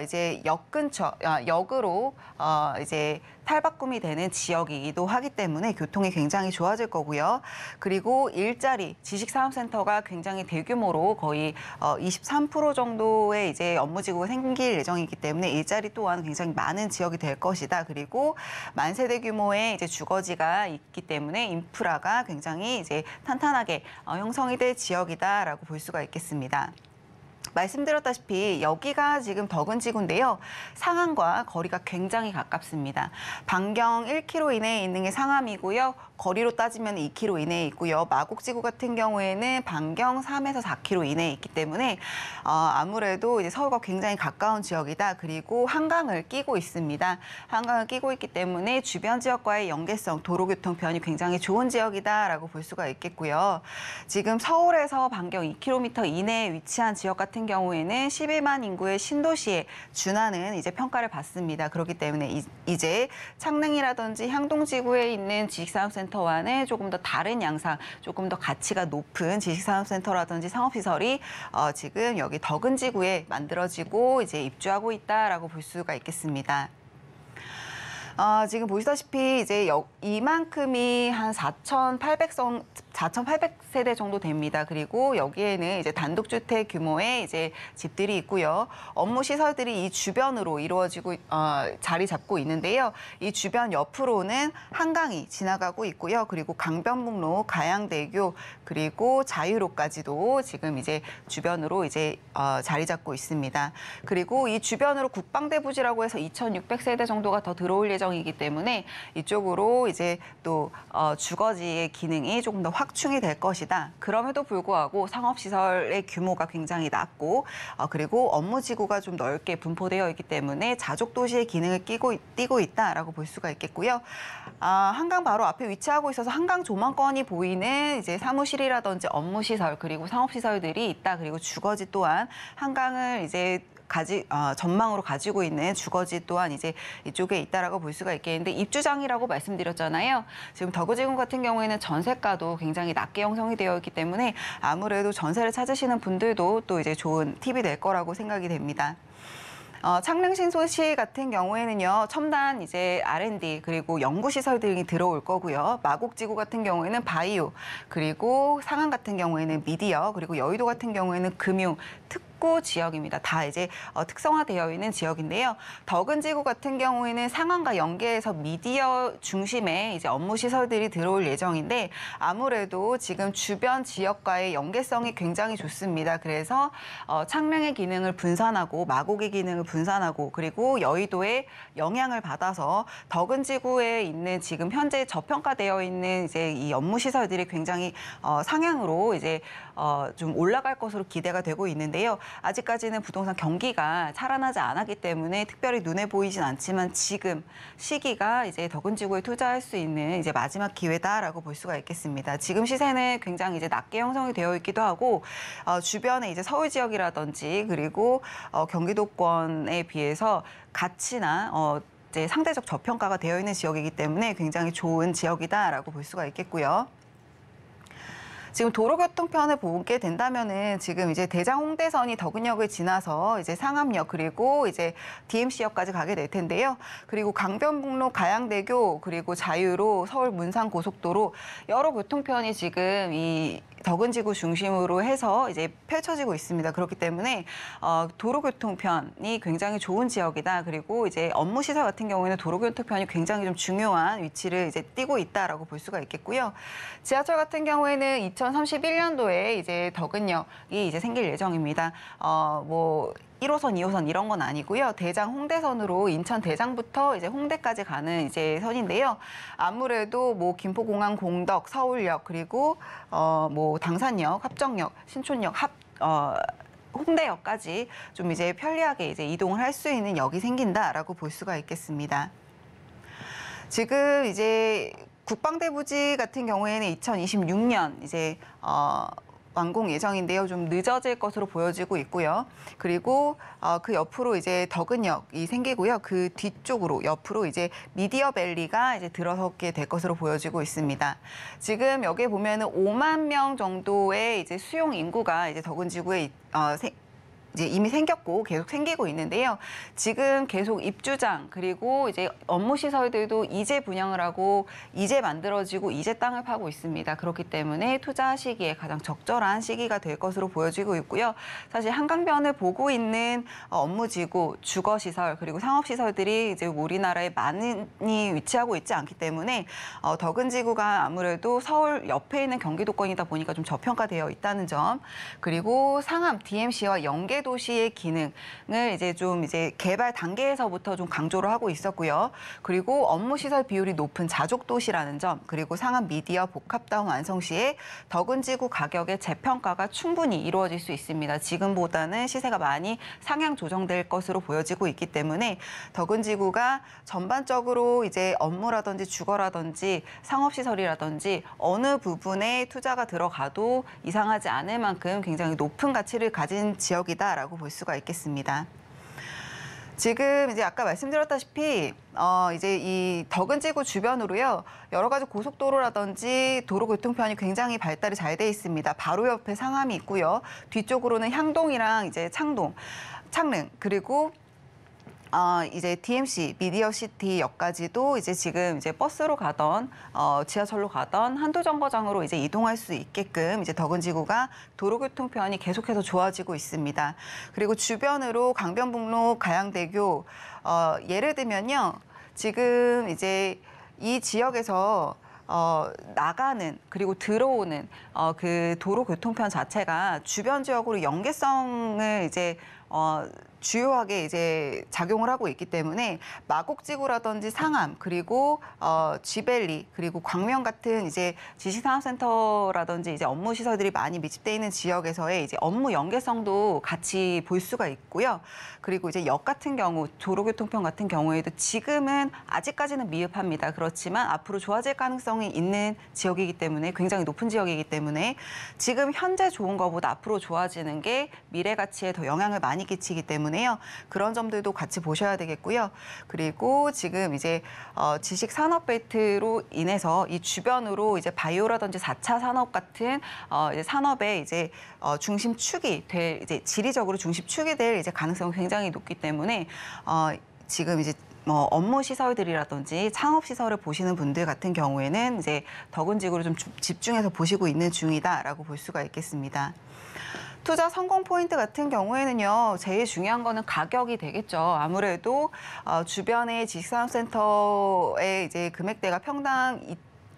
이제 역 근처 역으로 이제 탈바꿈이 되는 지역이기도 하기 때문에 교통이 굉장히 좋아질 거고요. 그리고 일자리, 지식산업센터가 굉장히 대규모로 거의 23% 정도의 이제 업무지구가 생길 예정이기 때문에 일자리 또한 굉장히 많은 지역이 될 것이다. 그리고 만세대 규모의 이제 주거지가 있기 때문에 인프라가 굉장히 이제 탄탄하게 형성이 될 지역이다라고 볼 수가 있겠습니다. 말씀드렸다시피 여기가 지금 덕은지구인데요. 상암과 거리가 굉장히 가깝습니다. 반경 1km 이내에 있는 게 상암이고요. 거리로 따지면 2km 이내에 있고요. 마곡지구 같은 경우에는 반경 3에서 4km 이내에 있기 때문에 아무래도 이제 서울과 굉장히 가까운 지역이다. 그리고 한강을 끼고 있습니다. 한강을 끼고 있기 때문에 주변 지역과의 연계성, 도로교통편이 굉장히 좋은 지역이다라고 볼 수가 있겠고요. 지금 서울에서 반경 2km 이내에 위치한 지역 같은 경우에는 11만 인구의 신도시에 준하는 이제 평가를 받습니다. 그렇기 때문에 이제 창릉이라든지 향동지구에 있는 지식산업센터와는 조금 더 다른 양상, 조금 더 가치가 높은 지식산업센터라든지 상업시설이 지금 여기 덕은지구에 만들어지고 이제 입주하고 있다라고 볼 수가 있겠습니다. 지금 보시다시피 이제 이만큼이 한 4,800세대 정도 됩니다. 그리고 여기에는 이제 단독주택 규모의 이제 집들이 있고요. 업무 시설들이 이 주변으로 이루어지고 자리 잡고 있는데요. 이 주변 옆으로는 한강이 지나가고 있고요. 그리고 강변북로, 가양대교, 그리고 자유로까지도 지금 이제 주변으로 이제 자리 잡고 있습니다. 그리고 이 주변으로 국방대 부지라고 해서 2,600세대 정도가 더 들어올 예정이기 때문에 이쪽으로 이제 또 주거지의 기능이 조금 더 확충이 될 것이다. 그럼에도 불구하고 상업시설의 규모가 굉장히 낮고 그리고 업무지구가 좀 넓게 분포되어 있기 때문에 자족도시의 기능을 띠고 있다라고 볼 수가 있겠고요. 한강 바로 앞에 위치하고 있어서 한강 조망권이 보이는 이제 사무실이라든지 업무시설 그리고 상업시설들이 있다. 그리고 주거지 또한 한강을 이제 전망으로 가지고 있는 주거지 또한 이제 이쪽에 있다라고 볼 수가 있겠는데 입주장이라고 말씀드렸잖아요. 지금 덕은지구 같은 경우에는 전세가도 굉장히 낮게 형성이 되어 있기 때문에 아무래도 전세를 찾으시는 분들도 또 이제 좋은 팁이 될 거라고 생각이 됩니다. 창릉 신도시 같은 경우에는요, 첨단 이제 R&D 그리고 연구시설 등이 들어올 거고요. 마곡지구 같은 경우에는 바이오, 그리고 상암 같은 경우에는 미디어, 그리고 여의도 같은 경우에는 금융, 특구 지역입니다. 다 이제 특성화되어 있는 지역인데요. 덕은지구 같은 경우에는 상암과 연계해서 미디어 중심의 이제 업무 시설들이 들어올 예정인데 아무래도 지금 주변 지역과의 연계성이 굉장히 좋습니다. 그래서 창릉의 기능을 분산하고 마곡의 기능을 분산하고 그리고 여의도에 영향을 받아서 덕은지구에 있는 지금 현재 저평가되어 있는 이제 이 업무 시설들이 굉장히 상향으로 이제 좀 올라갈 것으로 기대가 되고 있는데요. 아직까지는 부동산 경기가 살아나지 않았기 때문에 특별히 눈에 보이진 않지만 지금 시기가 이제 덕은지구에 투자할 수 있는 이제 마지막 기회다라고 볼 수가 있겠습니다. 지금 시세는 굉장히 이제 낮게 형성이 되어 있기도 하고 주변에 이제 서울 지역이라든지 그리고 경기도권에 비해서 가치나 이제 상대적 저평가가 되어 있는 지역이기 때문에 굉장히 좋은 지역이다라고 볼 수가 있겠고요. 지금 도로교통편을 보게 된다면은 지금 이제 대장 홍대선이 덕은역을 지나서 이제 상암역 그리고 이제 DMC역까지 가게 될 텐데요. 그리고 강변북로 가양대교 그리고 자유로 서울 문산 고속도로 여러 교통편이 지금 이 덕은지구 중심으로 해서 이제 펼쳐지고 있습니다. 그렇기 때문에 도로교통편이 굉장히 좋은 지역이다. 그리고 이제 업무 시설 같은 경우에는 도로교통편이 굉장히 좀 중요한 위치를 이제 띄고 있다라고 볼 수가 있겠고요. 지하철 같은 경우에는 2031년도에 이제 덕은역이 이제 생길 예정입니다. 뭐 1호선, 2호선 이런 건 아니고요. 대장 홍대선으로 인천 대장부터 이제 홍대까지 가는 이제 선인데요. 아무래도 뭐 김포공항 공덕, 서울역 그리고 뭐 당산역, 합정역, 신촌역, 홍대역까지 좀 이제 편리하게 이제 이동을 할 수 있는 역이 생긴다라고 볼 수가 있겠습니다. 지금 이제 국방대 부지 같은 경우에는 2026년 이제 완공 예정인데요. 좀 늦어질 것으로 보여지고 있고요. 그리고 그 옆으로 이제 덕은역이 생기고요. 그 뒤쪽으로 옆으로 이제 미디어밸리가 이제 들어서게 될 것으로 보여지고 있습니다. 지금 여기에 보면은 5만 명 정도의 이제 수용 인구가 이제 덕은지구에 이제 이미 생겼고 계속 생기고 있는데요. 지금 계속 입주장 그리고 이제 업무 시설들도 이제 분양을 하고 이제 만들어지고 이제 땅을 파고 있습니다. 그렇기 때문에 투자 시기에 가장 적절한 시기가 될 것으로 보여지고 있고요. 사실 한강변을 보고 있는 업무지구, 주거시설 그리고 상업시설들이 이제 우리나라에 많이 위치하고 있지 않기 때문에 덕은지구가 아무래도 서울 옆에 있는 경기도권이다 보니까 좀 저평가되어 있다는 점, 그리고 상암 DMC와 연계 도시의 기능을 이제 좀 이제 개발 단계에서부터 좀 강조를 하고 있었고요. 그리고 업무 시설 비율이 높은 자족 도시라는 점, 그리고 상암 미디어 복합다운 완성 시에 덕은지구 가격의 재평가가 충분히 이루어질 수 있습니다. 지금보다는 시세가 많이 상향 조정될 것으로 보여지고 있기 때문에 덕은지구가 전반적으로 이제 업무라든지 주거라든지 상업시설이라든지 어느 부분에 투자가 들어가도 이상하지 않을 만큼 굉장히 높은 가치를 가진 지역이다. 라고 볼 수가 있겠습니다. 지금 이제 아까 말씀드렸다시피 이제 이 덕은지구 주변으로요, 여러 가지 고속도로라든지 도로교통편이 굉장히 발달이 잘 돼 있습니다. 바로 옆에 상암이 있고요. 뒤쪽으로는 향동이랑 이제 창릉, 그리고 이제 DMC 미디어시티역까지도 이제 지금 이제 버스로 가던 지하철로 가던 한도 정거장으로 이제 이동할 수 있게끔 이제 덕은지구가 도로교통편이 계속해서 좋아지고 있습니다. 그리고 주변으로 강변북로, 가양대교 예를 들면요, 지금 이제 이 지역에서 나가는 그리고 들어오는 그 도로교통편 자체가 주변 지역으로 연계성을 이제 주요하게 이제 작용을 하고 있기 때문에 마곡지구라든지 상암 그리고 쥐밸리 그리고 광명 같은 이제 지식산업센터라든지 이제 업무 시설들이 많이 밀집돼 있는 지역에서의 이제 업무 연계성도 같이 볼 수가 있고요. 그리고 이제 역 같은 경우, 도로교통편 같은 경우에도 지금은 아직까지는 미흡합니다. 그렇지만 앞으로 좋아질 가능성이 있는 지역이기 때문에, 굉장히 높은 지역이기 때문에 지금 현재 좋은 것보다 앞으로 좋아지는 게 미래 가치에 더 영향을 많이 끼치기 때문에요. 그런 점들도 같이 보셔야 되겠고요. 그리고 지금 이제 지식산업벨트로 인해서 이 주변으로 이제 바이오라든지 4차 산업 같은 이제 산업의 이제 중심축이 될, 이제 지리적으로 중심축이 될 이제 가능성이 굉장히 높기 때문에 지금 이제 업무 시설들이라든지 창업 시설을 보시는 분들 같은 경우에는 이제 덕은지구를 좀 집중해서 보시고 있는 중이다라고 볼 수가 있겠습니다. 투자 성공 포인트 같은 경우에는요, 제일 중요한 거는 가격이 되겠죠. 아무래도 주변의 지식산업센터의 이제 금액대가 평당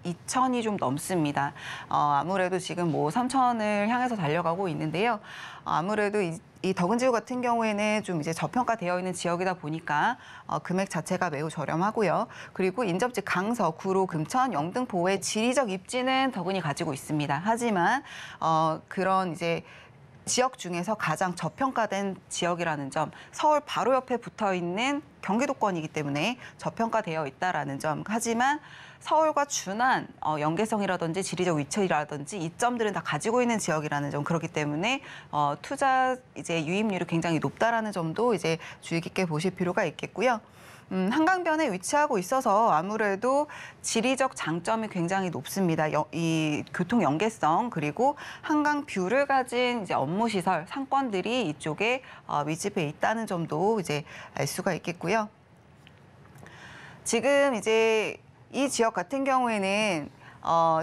2천이 좀 넘습니다. 아무래도 지금 뭐 3천을 향해서 달려가고 있는데요. 아무래도 이 덕은지구 같은 경우에는 좀 이제 저평가되어 있는 지역이다 보니까 금액 자체가 매우 저렴하고요. 그리고 인접지 강서, 구로, 금천, 영등포의 지리적 입지는 덕은이 가지고 있습니다. 하지만 그런 이제 지역 중에서 가장 저평가된 지역이라는 점, 서울 바로 옆에 붙어 있는 경기도권이기 때문에 저평가되어 있다라는 점. 하지만 서울과 준한 연계성이라든지 지리적 위치라든지 이점들은 다 가지고 있는 지역이라는 점, 그렇기 때문에 투자 이제 유입률이 굉장히 높다라는 점도 이제 주의 깊게 보실 필요가 있겠고요. 한강변에 위치하고 있어서 아무래도 지리적 장점이 굉장히 높습니다. 이 교통 연계성 그리고 한강 뷰를 가진 이제 업무시설, 상권들이 이쪽에 밀집해 있다는 점도 이제 알 수가 있겠고요. 지금 이제 이 지역 같은 경우에는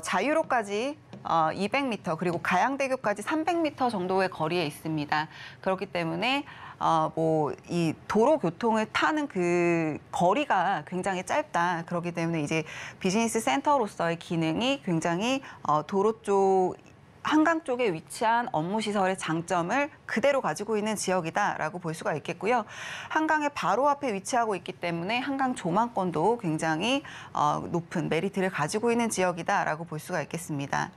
자유로까지 200m 그리고 가양대교까지 300m 정도의 거리에 있습니다. 그렇기 때문에 이 도로 교통을 타는 그 거리가 굉장히 짧다. 그렇기 때문에 이제 비즈니스 센터로서의 기능이 굉장히 도로 쪽 한강 쪽에 위치한 업무시설의 장점을 그대로 가지고 있는 지역이다라고 볼 수가 있겠고요. 한강의 바로 앞에 위치하고 있기 때문에 한강 조망권도 굉장히 높은 메리트를 가지고 있는 지역이다라고 볼 수가 있겠습니다.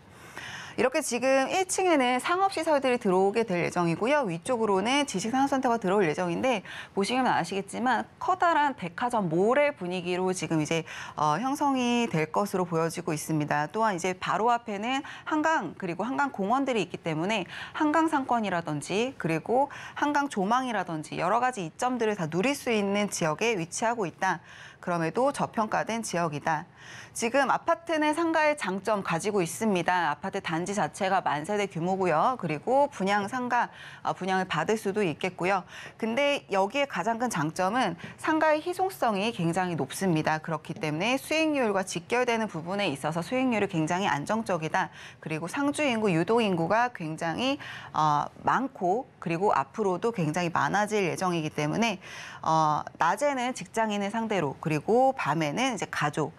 이렇게 지금 1층에는 상업시설들이 들어오게 될 예정이고요. 위쪽으로는 지식산업센터가 들어올 예정인데 보시면 아시겠지만 커다란 백화점 몰의 분위기로 지금 이제 형성이 될 것으로 보여지고 있습니다. 또한 이제 바로 앞에는 한강 그리고 한강 공원들이 있기 때문에 한강 상권이라든지 그리고 한강 조망이라든지 여러 가지 이점들을 다 누릴 수 있는 지역에 위치하고 있다. 그럼에도 저평가된 지역이다. 지금 아파트는 상가의 장점 가지고 있습니다. 아파트 단지 자체가 만세대 규모고요. 그리고 분양 상가, 분양을 받을 수도 있겠고요. 근데 여기에 가장 큰 장점은 상가의 희소성이 굉장히 높습니다. 그렇기 때문에 수익률과 직결되는 부분에 있어서 수익률이 굉장히 안정적이다. 그리고 상주 인구, 유동 인구가 굉장히 많고 그리고 앞으로도 굉장히 많아질 예정이기 때문에 낮에는 직장인을 상대로 그리고 밤에는 이제 가족을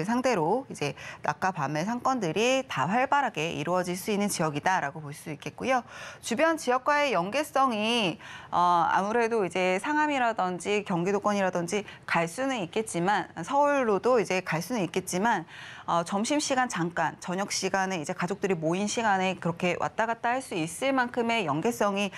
상대로 이제 낮과 밤의 상권들이 다 활발하게 이루어질 수 있는 지역이다라고 볼 수 있겠고요. 주변 지역과의 연계성이 아무래도 이제 상암이라든지 경기도권이라든지 갈 수는 있겠지만 서울로도 이제 갈 수는 있겠지만 점심시간 잠깐 저녁 시간에 이제 가족들이 모인 시간에 그렇게 왔다 갔다 할 수 있을 만큼의 연계성이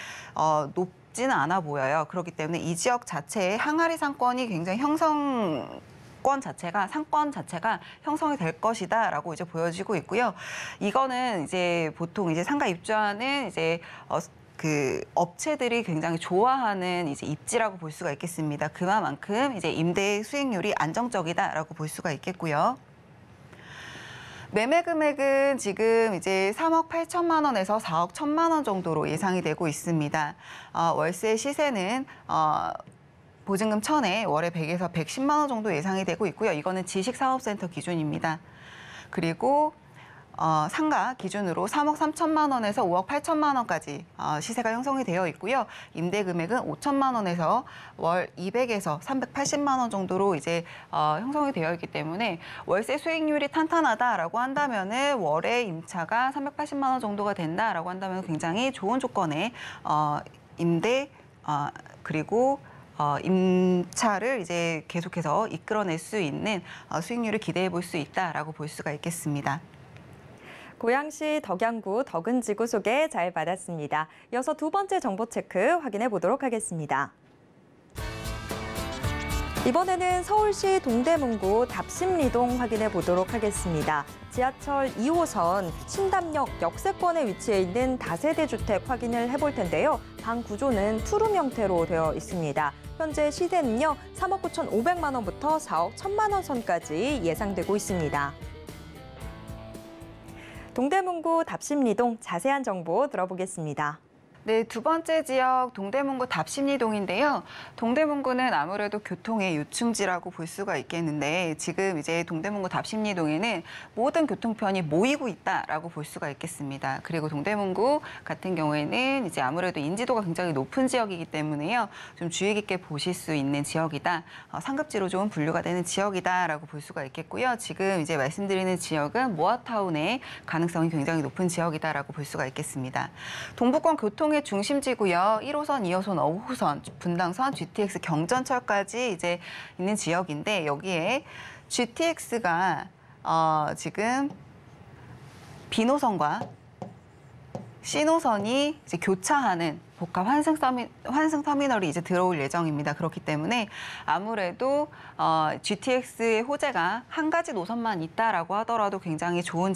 높지는 않아 보여요. 그렇기 때문에 이 지역 자체의 항아리 상권이 굉장히 상권 자체가 형성이 될 것이다라고 이제 보여지고 있고요. 이거는 이제 보통 이제 상가 입주하는 이제 그 업체들이 굉장히 좋아하는 이제 입지라고 볼 수가 있겠습니다. 그만큼 이제 임대 수익률이 안정적이다라고 볼 수가 있겠고요. 매매 금액은 지금 이제 3억 8천만 원에서 4억 1천만 원 정도로 예상이 되고 있습니다. 월세 시세는 보증금 1,000에 월에 100에서 110만 원 정도 예상이 되고 있고요. 이거는 지식사업센터 기준입니다. 그리고 상가 기준으로 3억 3천만 원에서 5억 8천만 원까지 시세가 형성이 되어 있고요. 임대 금액은 5천만 원에서 월 200에서 380만 원 정도로 이제 형성이 되어 있기 때문에 월세 수익률이 탄탄하다라고 한다면은 월에 임차가 380만 원 정도가 된다라고 한다면 굉장히 좋은 조건의 임대 그리고 임차를 이제 계속해서 이끌어낼 수 있는 수익률을 기대해 볼 수 있다라고 볼 수가 있겠습니다. 고양시 덕양구 덕은지구 소개 잘 받았습니다. 이어서 두 번째 정보 체크 확인해 보도록 하겠습니다. 이번에는 서울시 동대문구 답심리동 확인해 보도록 하겠습니다. 지하철 2호선 신담역 역세권에 위치해 있는 다세대 주택 확인을 해볼 텐데요. 방 구조는 투룸 형태로 되어 있습니다. 현재 시세는요 3억 9,500만 원부터 4억 1천만 원 선까지 예상되고 있습니다. 동대문구 답심리동 자세한 정보 들어보겠습니다. 네, 두 번째 지역 동대문구 답심리동인데요. 동대문구는 아무래도 교통의 요충지라고 볼 수가 있겠는데 지금 이제 동대문구 답심리동에는 모든 교통편이 모이고 있다라고 볼 수가 있겠습니다. 그리고 동대문구 같은 경우에는 이제 아무래도 인지도가 굉장히 높은 지역이기 때문에요. 좀 주의 깊게 보실 수 있는 지역이다. 상급지로 좀 분류가 되는 지역이다라고 볼 수가 있겠고요. 지금 이제 말씀드리는 지역은 모아타운의 가능성이 굉장히 높은 지역이다라고 볼 수가 있겠습니다. 동부권 교통 의 중심지고요. 1호선, 2호선, 5호선, 분당선, GTX 경전철까지 이제 있는 지역인데 여기에 GTX가 지금 B노선과 C노선이 이제 교차하는 복합 환승 터미널이 이제 들어올 예정입니다. 그렇기 때문에 아무래도 GTX의 호재가 한 가지 노선만 있다라고 하더라도 굉장히 좋은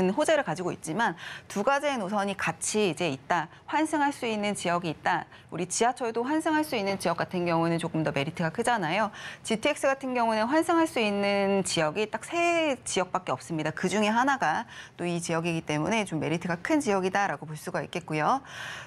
호재를 가지고 있지만 두 가지의 노선이 같이 이제 있다, 환승할 수 있는 지역이 있다. 우리 지하철도 환승할 수 있는 지역 같은 경우는 조금 더 메리트가 크잖아요. GTX 같은 경우는 환승할 수 있는 지역이 딱 3지역밖에 없습니다. 그 중에 하나가 또 이 지역이기 때문에 좀 메리트가 큰 지역이다라고 볼 수가 있겠고요.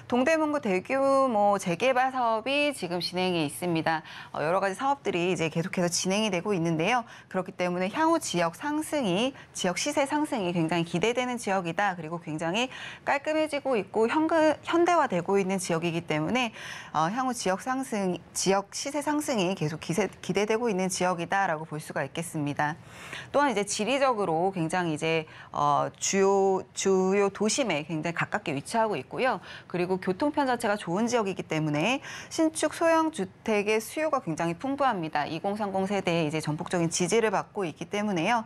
동대문구 대규모 재개발 사업이 지금 진행해 있습니다. 여러 가지 사업들이 이제 계속해서 진행이 되고 있는데요. 그렇기 때문에 향후 지역 시세 상승이 굉장히 기대되는 지역이다. 그리고 굉장히 깔끔해지고 있고 현대화되고 있는 지역이기 때문에 향후 지역 시세 상승이 계속 기대되고 있는 지역이다라고 볼 수가 있겠습니다. 또한 이제 지리적으로 굉장히 이제 주요 도심에 굉장히 가깝게 위치하고 있고요. 그리고 교통편 자체가 좋은 지역이기 때문에 신축 소형 주택의 수요가 굉장히 풍부합니다. 2030 세대의 이제 전폭적인 지지를 받고 있기 때문에요.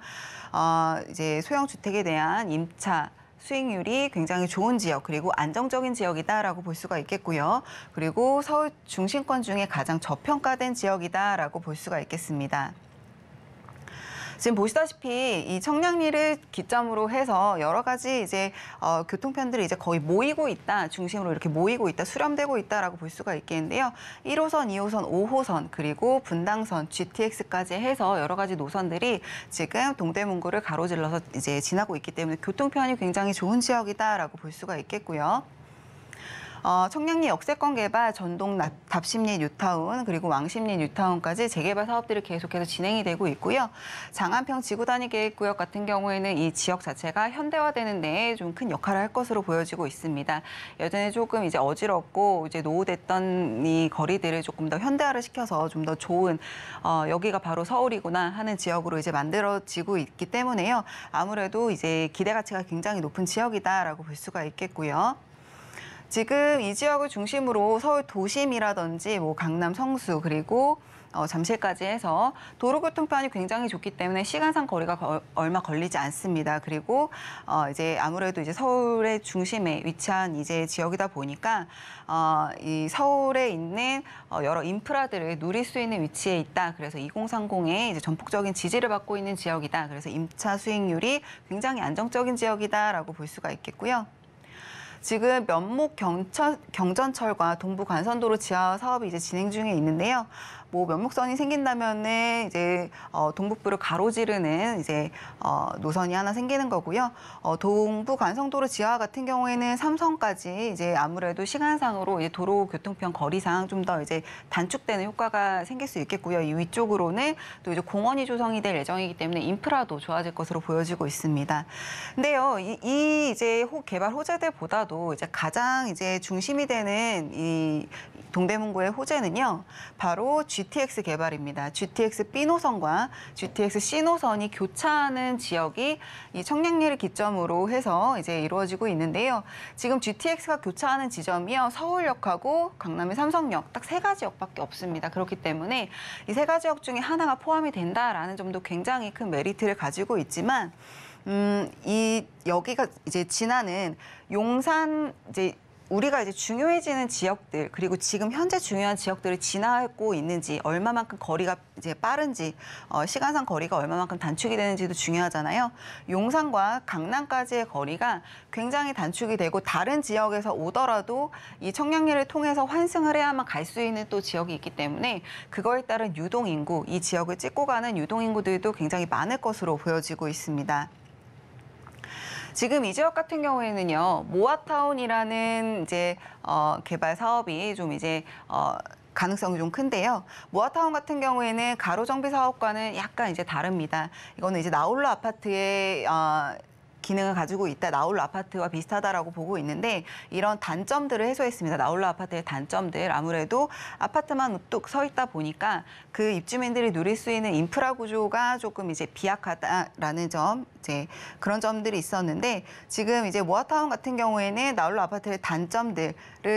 이제 소형 주택에 대한 임차 수익률이 굉장히 좋은 지역, 그리고 안정적인 지역이다라고 볼 수가 있겠고요. 그리고 서울 중심권 중에 가장 저평가된 지역이다라고 볼 수가 있겠습니다. 지금 보시다시피 이 청량리를 기점으로 해서 여러 가지 이제 교통편들이 이제 거의 모이고 있다, 중심으로 이렇게 모이고 있다, 수렴되고 있다라고 볼 수가 있겠는데요. 1호선, 2호선, 5호선, 그리고 분당선, GTX까지 해서 여러 가지 노선들이 지금 동대문구를 가로질러서 이제 지나고 있기 때문에 교통편이 굉장히 좋은 지역이다라고 볼 수가 있겠고요. 청량리 역세권 개발, 전동 답십리 뉴타운, 그리고 왕십리 뉴타운까지 재개발 사업들이 계속해서 진행이 되고 있고요. 장안평 지구단위 계획구역 같은 경우에는 이 지역 자체가 현대화되는 데에 좀 큰 역할을 할 것으로 보여지고 있습니다. 예전에 조금 이제 어지럽고 이제 노후됐던 이 거리들을 조금 더 현대화를 시켜서 좀 더 좋은 여기가 바로 서울이구나 하는 지역으로 이제 만들어지고 있기 때문에요. 아무래도 이제 기대 가치가 굉장히 높은 지역이다라고 볼 수가 있겠고요. 지금 이 지역을 중심으로 서울 도심이라든지 뭐 강남 성수 그리고 잠실까지 해서 도로교통편이 굉장히 좋기 때문에 시간상 거리가 얼마 걸리지 않습니다. 그리고 이제 아무래도 이제 서울의 중심에 위치한 이제 지역이다 보니까 이 서울에 있는 여러 인프라들을 누릴 수 있는 위치에 있다. 그래서 2030의 이제 전폭적인 지지를 받고 있는 지역이다. 그래서 임차 수익률이 굉장히 안정적인 지역이다라고 볼 수가 있겠고요. 지금 면목 경전철과 동부 관선도로 지하 사업이 이제 진행 중에 있는데요. 뭐 면목선이 생긴다면은 이제 동북부를 가로지르는 이제 노선이 하나 생기는 거고요. 동부 관성도로 지하 같은 경우에는 삼성까지 이제 아무래도 시간상으로 이제 도로 교통편 거리상 좀 더 이제 단축되는 효과가 생길 수 있겠고요. 이 위쪽으로는 또 이제 공원이 조성이 될 예정이기 때문에 인프라도 좋아질 것으로 보여지고 있습니다. 근데요, 이 이제 개발 호재들보다도 이제 가장 이제 중심이 되는 이 동대문구의 호재는요, 바로 GTX 개발입니다. GTX B 노선과 GTX C 노선이 교차하는 지역이 이 청량리를 기점으로 해서 이제 이루어지고 있는데요. 지금 GTX가 교차하는 지점이요, 서울역하고 강남의 삼성역 딱 3가지 역밖에 없습니다. 그렇기 때문에 이 3가지 역 중에 하나가 포함이 된다라는 점도 굉장히 큰 메리트를 가지고 있지만, 여기가 이제 지나는 용산 우리가 이제 중요해지는 지역들, 그리고 지금 현재 중요한 지역들을 지나고 있는지, 얼마만큼 거리가 이제 빠른지, 시간상 거리가 얼마만큼 단축이 되는지도 중요하잖아요. 용산과 강남까지의 거리가 굉장히 단축이 되고 다른 지역에서 오더라도 이 청량리를 통해서 환승을 해야만 갈 수 있는 또 지역이 있기 때문에 그거에 따른 유동인구, 이 지역을 찍고 가는 유동인구들도 굉장히 많을 것으로 보여지고 있습니다. 지금 이 지역 같은 경우에는요, 모아타운이라는 이제 개발 사업이 좀 이제 가능성이 좀 큰데요. 모아타운 같은 경우에는 가로정비 사업과는 약간 이제 다릅니다. 이거는 이제 나홀로 아파트의 기능을 가지고 있다, 나홀로 아파트와 비슷하다라고 보고 있는데, 이런 단점들을 해소했습니다. 나홀로 아파트의 단점들, 아무래도 아파트만 우뚝 서 있다 보니까 그 입주민들이 누릴 수 있는 인프라 구조가 조금 이제 비약하다라는 점, 이제 그런 점들이 있었는데, 지금 이제 모아타운 같은 경우에는 나홀로 아파트의 단점들을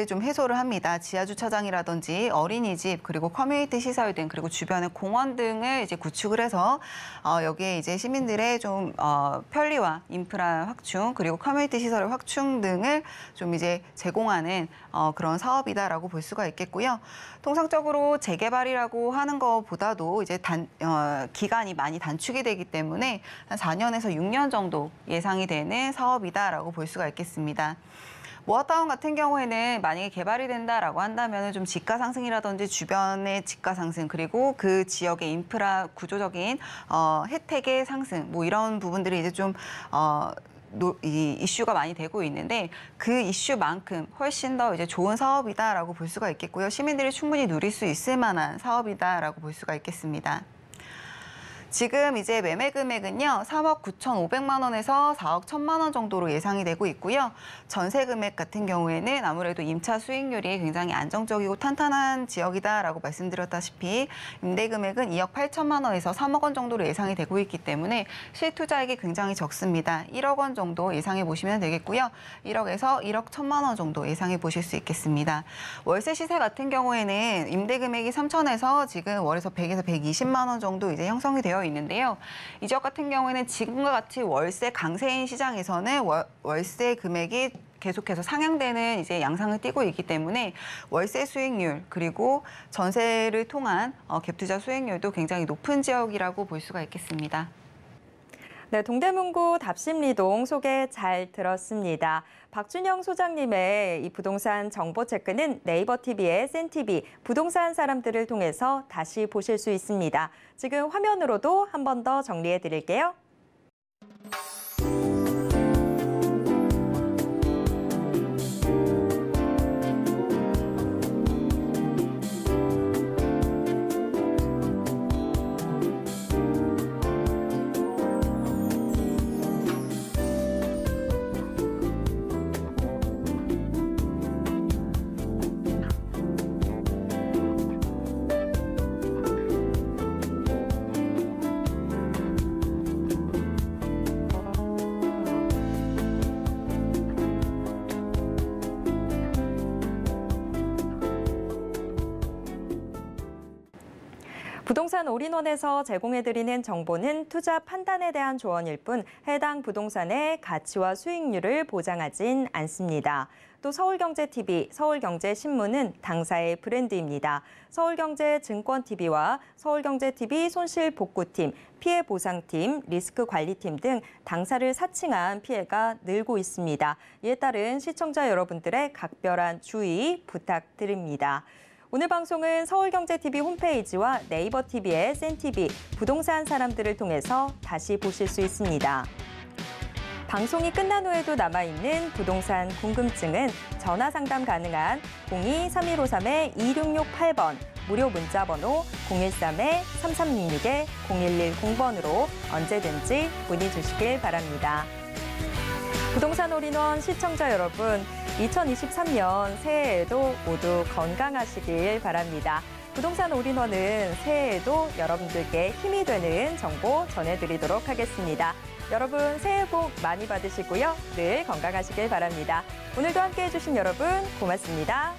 좀 해소를 합니다. 지하 주차장이라든지 어린이집, 그리고 커뮤니티 시설 등, 그리고 주변에 공원 등을 이제 구축을 해서 여기에 이제 시민들의 좀 편리와 인프라 인프라 확충 그리고 커뮤니티 시설의 확충 등을 좀 이제 제공하는 그런 사업이다라고 볼 수가 있겠고요. 통상적으로 재개발이라고 하는 것보다도 이제 기간이 많이 단축이 되기 때문에 한 4년에서 6년 정도 예상이 되는 사업이다라고 볼 수가 있겠습니다. 모아타운 같은 경우에는 만약에 개발이 된다라고 한다면 좀 지가 상승이라든지 주변의 지가 상승 그리고 그 지역의 인프라 구조적인 혜택의 상승 뭐 이런 부분들이 이제 좀 이 이슈가 많이 되고 있는데 그 이슈만큼 훨씬 더 이제 좋은 사업이다라고 볼 수가 있겠고요. 시민들이 충분히 누릴 수 있을 만한 사업이다라고 볼 수가 있겠습니다. 지금 이제 매매 금액은요, 3억 9,500만 원에서 4억 1,000만 원 정도로 예상이 되고 있고요. 전세 금액 같은 경우에는 아무래도 임차 수익률이 굉장히 안정적이고 탄탄한 지역이다라고 말씀드렸다시피 임대 금액은 2억 8천만 원에서 3억 원 정도로 예상이 되고 있기 때문에 실투자액이 굉장히 적습니다. 1억 원 정도 예상해 보시면 되겠고요. 1억에서 1억 1,000만 원 정도 예상해 보실 수 있겠습니다. 월세 시세 같은 경우에는 임대 금액이 3천에서 지금 월에서 100에서 120만 원 정도 이제 형성이 되어 있는데요. 이 지역 같은 경우에는 지금과 같이 월세 강세인 시장에서는 월세 금액이 계속해서 상향되는 이제 양상을 띠고 있기 때문에 월세 수익률 그리고 전세를 통한 갭투자 수익률도 굉장히 높은 지역이라고 볼 수가 있겠습니다. 네, 동대문구 답심리동 소개 잘 들었습니다. 박준영 소장님의 이 부동산 정보 체크는 네이버 TV의 센TV 부동산 사람들을 통해서 다시 보실 수 있습니다. 지금 화면으로도 한 번 더 정리해 드릴게요. 부동산 올인원에서 제공해드리는 정보는 투자 판단에 대한 조언일 뿐 해당 부동산의 가치와 수익률을 보장하진 않습니다. 또 서울경제TV, 서울경제신문은 당사의 브랜드입니다. 서울경제증권TV와 서울경제TV 손실복구팀, 피해보상팀, 리스크관리팀 등 당사를 사칭한 피해가 늘고 있습니다. 이에 따른 시청자 여러분들의 각별한 주의 부탁드립니다. 오늘 방송은 서울경제TV 홈페이지와 네이버 TV의 센TV 부동산 사람들을 통해서 다시 보실 수 있습니다. 방송이 끝난 후에도 남아있는 부동산 궁금증은 전화 상담 가능한 02-3153-2668번 무료 문자번호 013-3366-0110번으로 언제든지 문의 주시길 바랍니다. 부동산 올인원 시청자 여러분, 2023년 새해에도 모두 건강하시길 바랍니다. 부동산 올인원은 새해에도 여러분들께 힘이 되는 정보 전해드리도록 하겠습니다. 여러분 새해 복 많이 받으시고요. 늘 건강하시길 바랍니다. 오늘도 함께해 주신 여러분 고맙습니다.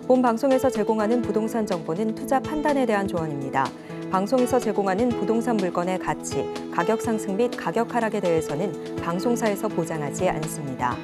본 방송에서 제공하는 부동산 정보는 투자 판단에 대한 조언입니다. 방송에서 제공하는 부동산 물건의 가치, 가격 상승 및 가격 하락에 대해서는 방송사에서 보장하지 않습니다.